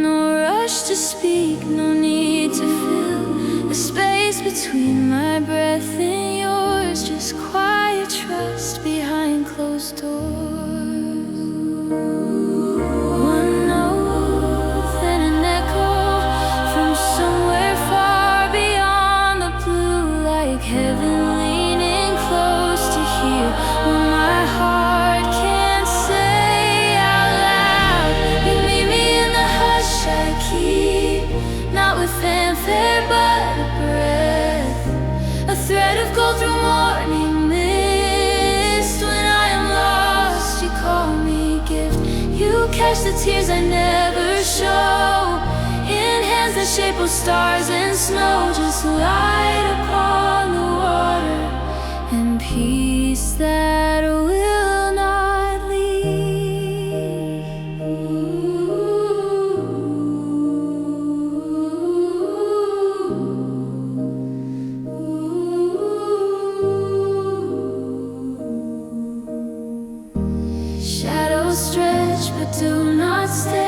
no rush to speak, no need to fill the space between my breath and yours, just quiet trust behind closed doors. One note, then an echo from somewhere far beyond the blue, like heaven leaning close to hear what my heart can't say out loud. You meet me in the hush I keep, not with fanfare but a breath, a thread of gold through morning mist. When I am lost, you call me gift. You catch the tears I never show, in hands that shape of stars and snow, just light upon the water and peace that will not leave. Shadows stretch but do not stay.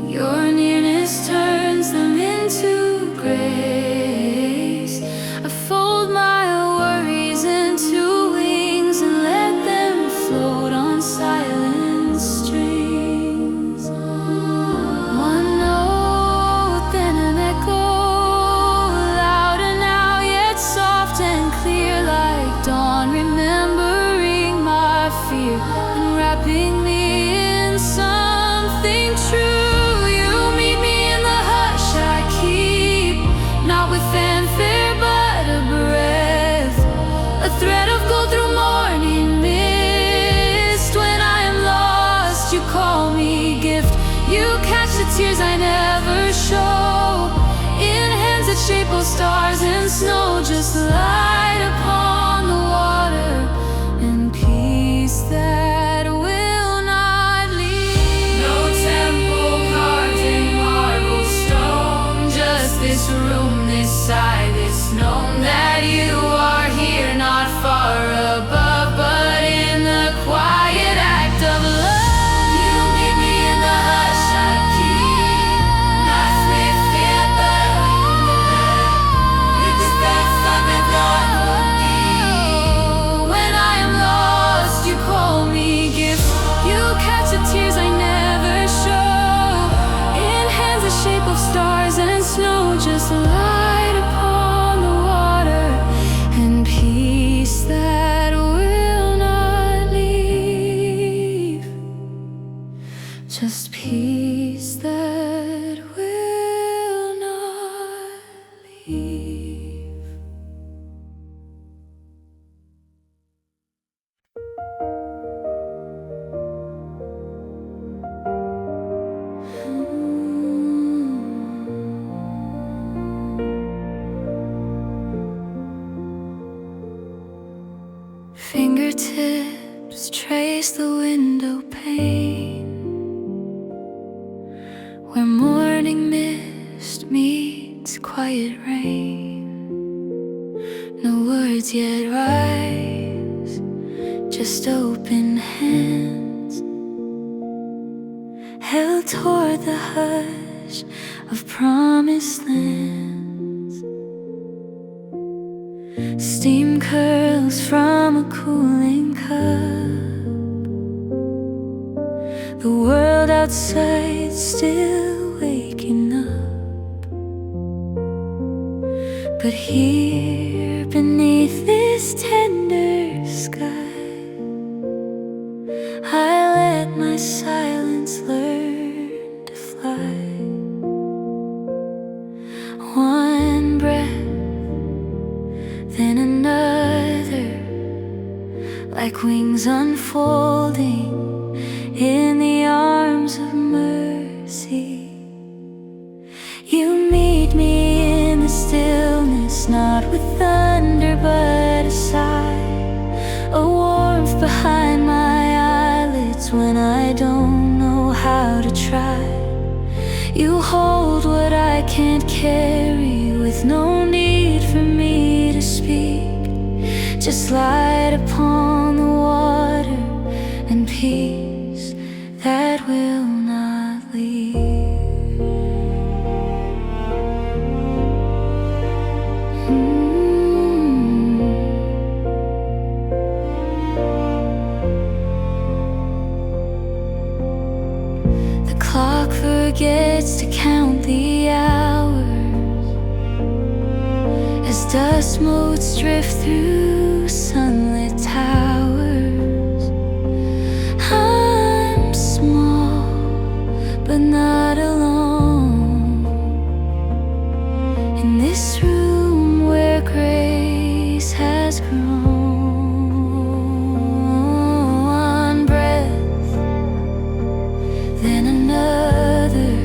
Your nearness turns them into grace. I fold my worries into wings and let them float on silent strings. One note, then an echo, louder now yet soft and clear, like dawn remembering my fear and wrapping me in something true. You meet me in the hush I keep, not with fanfare but a breath, a thread of gold through morning mist. When I am lost, you call me gift. You catch the tears I never show, in hands that shape both stars and snow, just light upon the water and peace that will not leave. No temple carved in marble stone, just this room, this sigh, this known that you are here, not far above, but in the quiet act of love. You meet me in the hush I keep, not with fear but with that something not me. When I am lost, you call me gift. You catch the tears I never show, in hands the shape of stars and snow, just light upon the water and peace that will not leave, just peace that will not leave. Fingertips trace the window pane, where morning mist meets quiet rain. No words yet rise, just open hands held toward the hush of promised lands. Steam curls from a cooling cup, the world outside still waking up. But here beneath this tender sky, I let my silence learn to fly. One breath, then another, like wings unfolding in the arms of mercy. with thunder but a sigh, a warmth behind my eyelids when I don't know how to try. You hold what I can't carry with no need for me to speak. Just light upon the water and peace that will not leave. The clock forgets to count the hours as dust motes drift through sunlit towers. I'm small, but not alone, in this room where grace has grown. One breath, then another,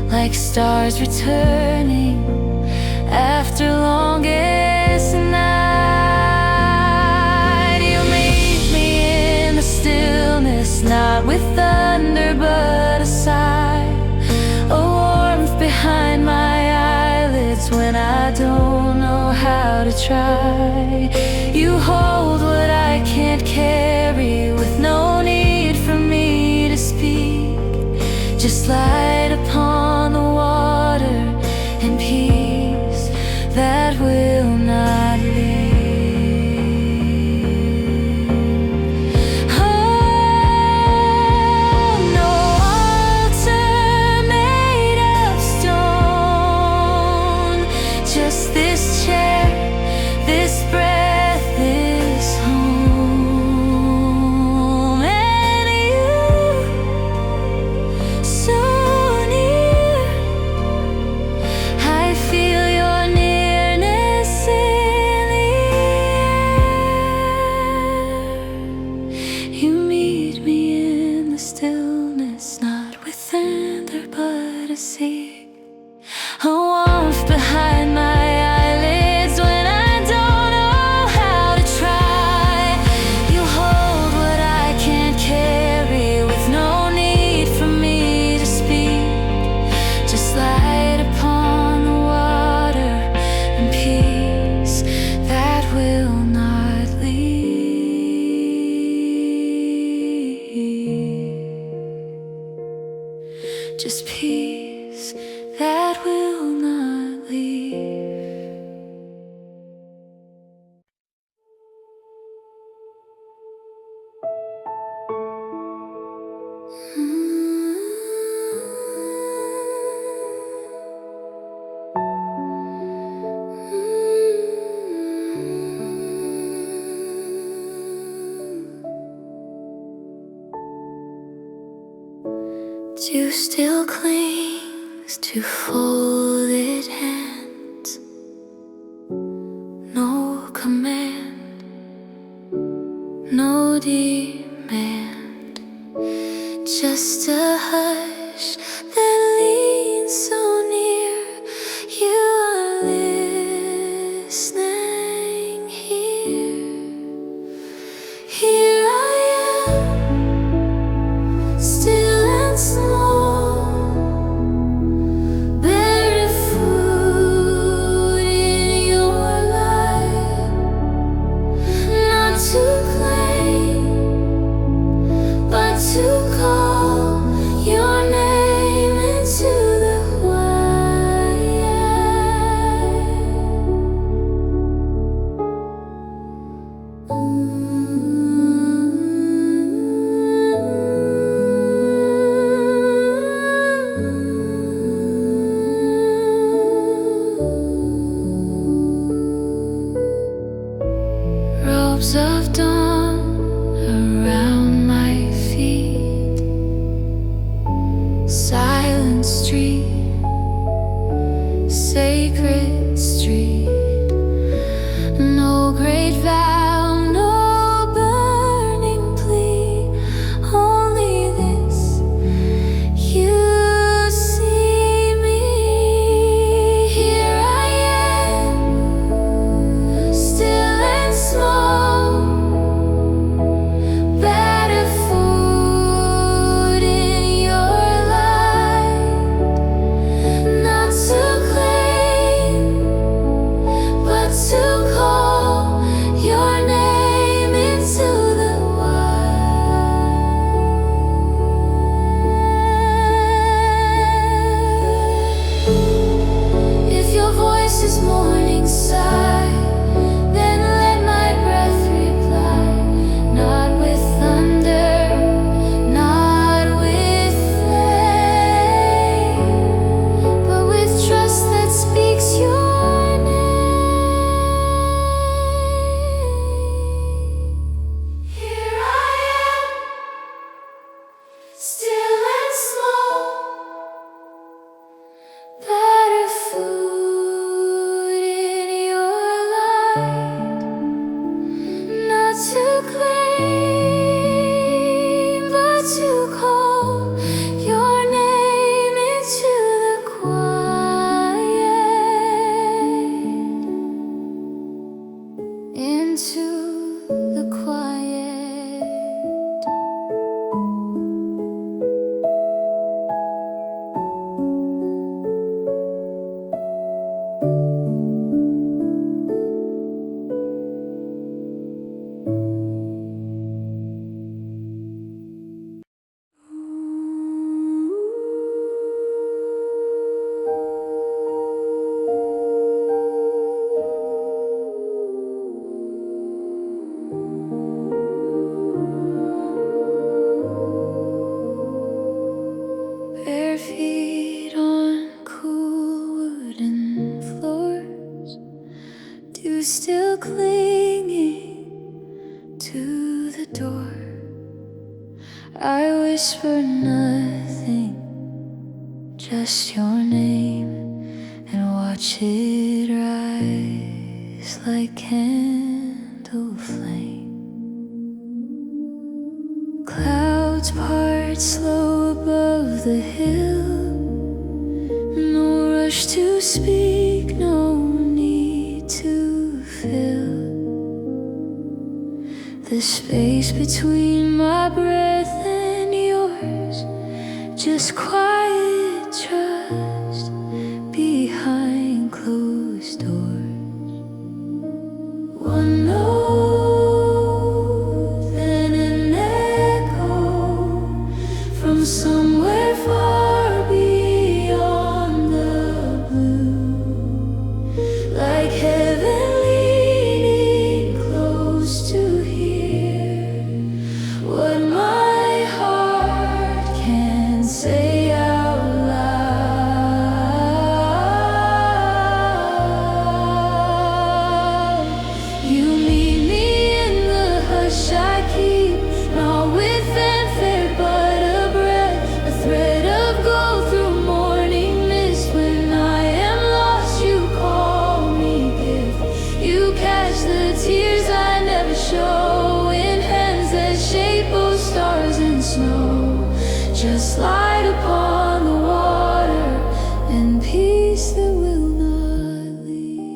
like stars returning after longest night. You meet me in the stillness, not with thunder but a sigh, a warmth behind my eyelids when I don't know how to try. You hold what I can't carry with no need for me to speak. Just light upon the water and peace that will not leave. Oh, no altar made of stone, just this chair, this breath, this home. And you, so near, I feel your nearness in the air. You meet me in the stillness, not with thunder but a sea, a warmth behind my eyelids when I don't know how to try. You hold what I can't carry with no need for me to speak. Just light upon the water and peace that will not leave. Just peace that will not leave. Dew still clings to folded hands. No command, no demand, just a hush that leans so near. You are listening here. Here I am, still and small, buried food in your light, not to claim, but to call your name into the robes of dawn around my feet. Silent street, sacred street. No great vow, no burning plea, only this. You see me, here I am, still clinging to the door. I whisper nothing, just your name, and watch it rise like candle flame. Clouds part slow above the hill, no rush to speak, no need to fill the space between my breath and yours. Just quiet trust behind closed doors. One note, then an echo from somewhere far beyond the blue, like heaven leaning close to hear what my heart can say out loud. You meet me in the hush I keep, not with fanfare but a breath, a thread of gold through morning mist. When I am lost, you call me gift. You catch the tears I never show in hands that shape both stars and snow. Just light upon the water and peace that will not leave.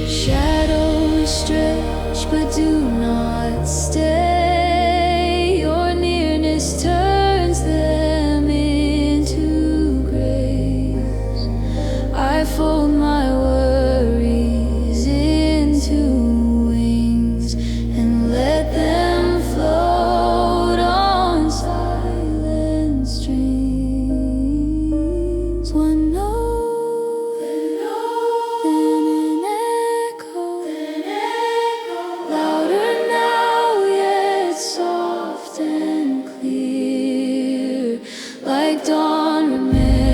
Shadows stretch but do not stay. Your nearness turns them into grace. I fold my worries into wings and let them float on silent strings. One note, then an echo, louder now yet soft and clear, like dawn remembering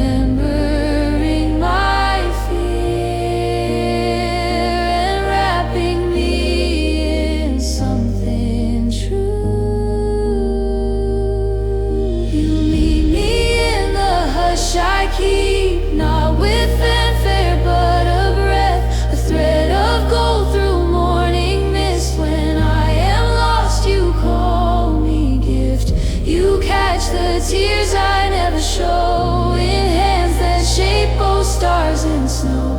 my fear and wrapping me in something true. You meet me in the hush I keep, not with fanfare but a breath, a thread of gold through morning mist. When I am lost, you call me gift. You catch the tears I never show in hands that shape both stars and snow.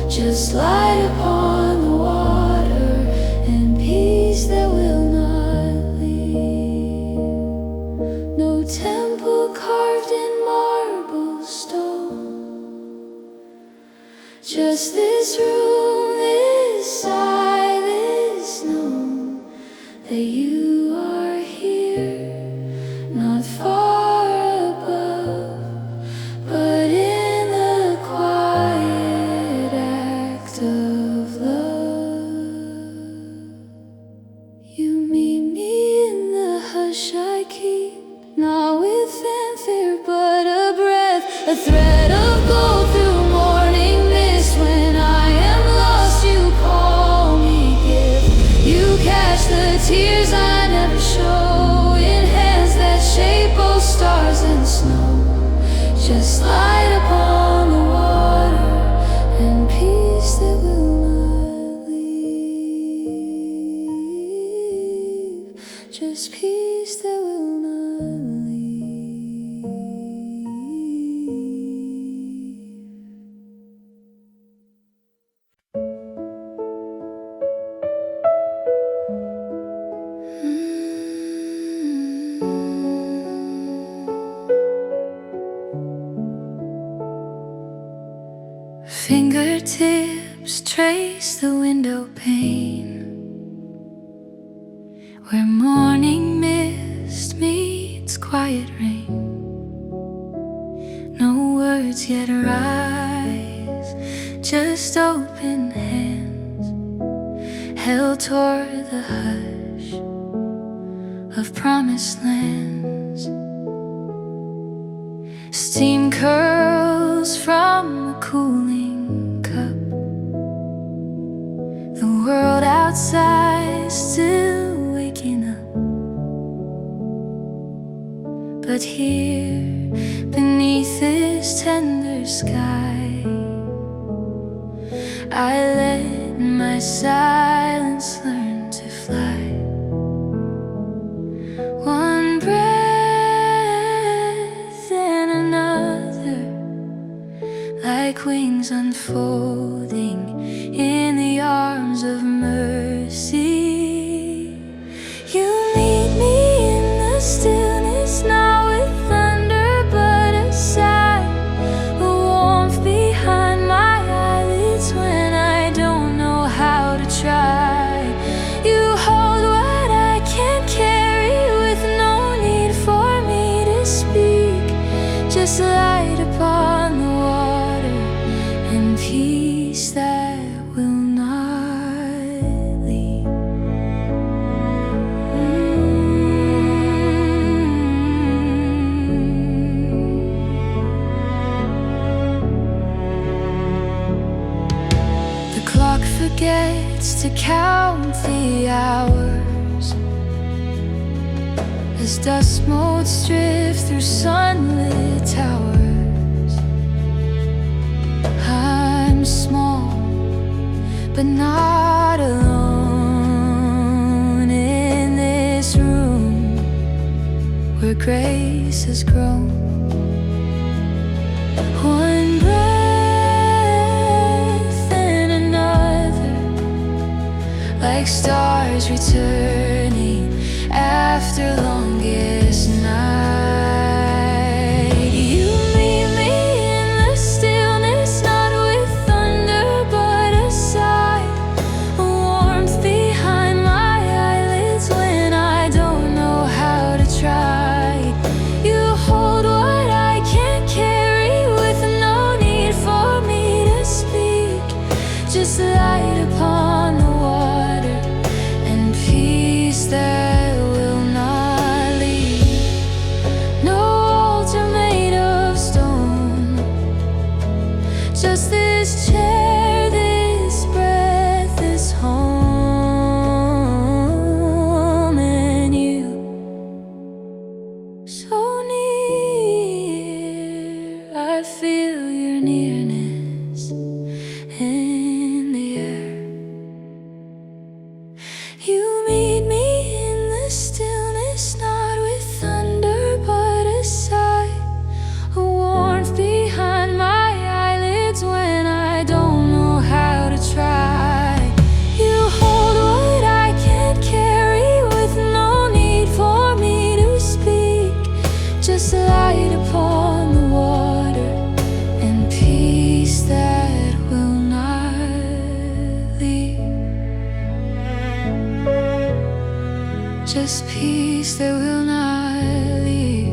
Just light upon the water and peace that will not leave. No temple carved in marble stone, just this room, this silence known that you are here, not far above, but in the quiet act of love. You meet me in the hush I keep, not with fanfare but a breath, a thread of gold through morning mist. When I am lost, you call me gift. You catch the tears I never show in hands that shape both stars and snow. Just light upon the water and peace that will not leave. Just peace that will not leave. Fingertips trace the window pane where morning mist meets quiet rain. No words yet rise, just open hands held toward the hush of promised lands. Steam curls from a cooling cup. The world outside still waking up, but here beneath this tender sky, I let my silence learn to fly. One breath and another, like wings unfolding in the arms of mercy. You meet me in the stillness, not with thunder but a sigh, a warmth behind my eyelids when I don't know how to try. You hold what I can't carry with no need for me to speak, just light upon the water and peace that will not leave. The clock forgets to count the hours as dust motes drift through sunlit towers. I'm small, but not alone in this room where grace has grown. One breath and another, like stars returning after longest night. You meet me in the stillness, not with thunder but a sigh, a warmth behind my eyelids when I don't know how to try. You hold what I can't carry with no need for me to speak, just light upon the water and peace that will not leave. No altar made of stone, just this chair, this breath, this home, and you so near. I feel your nearness in the air. You meet me in the stillness, not with thunder but a sigh, a warmth behind my eyelids when I don't know how to try. You hold what I can't carry with no need for me to speak, just light upon the water and peace that will not leave. Just peace that will not leave.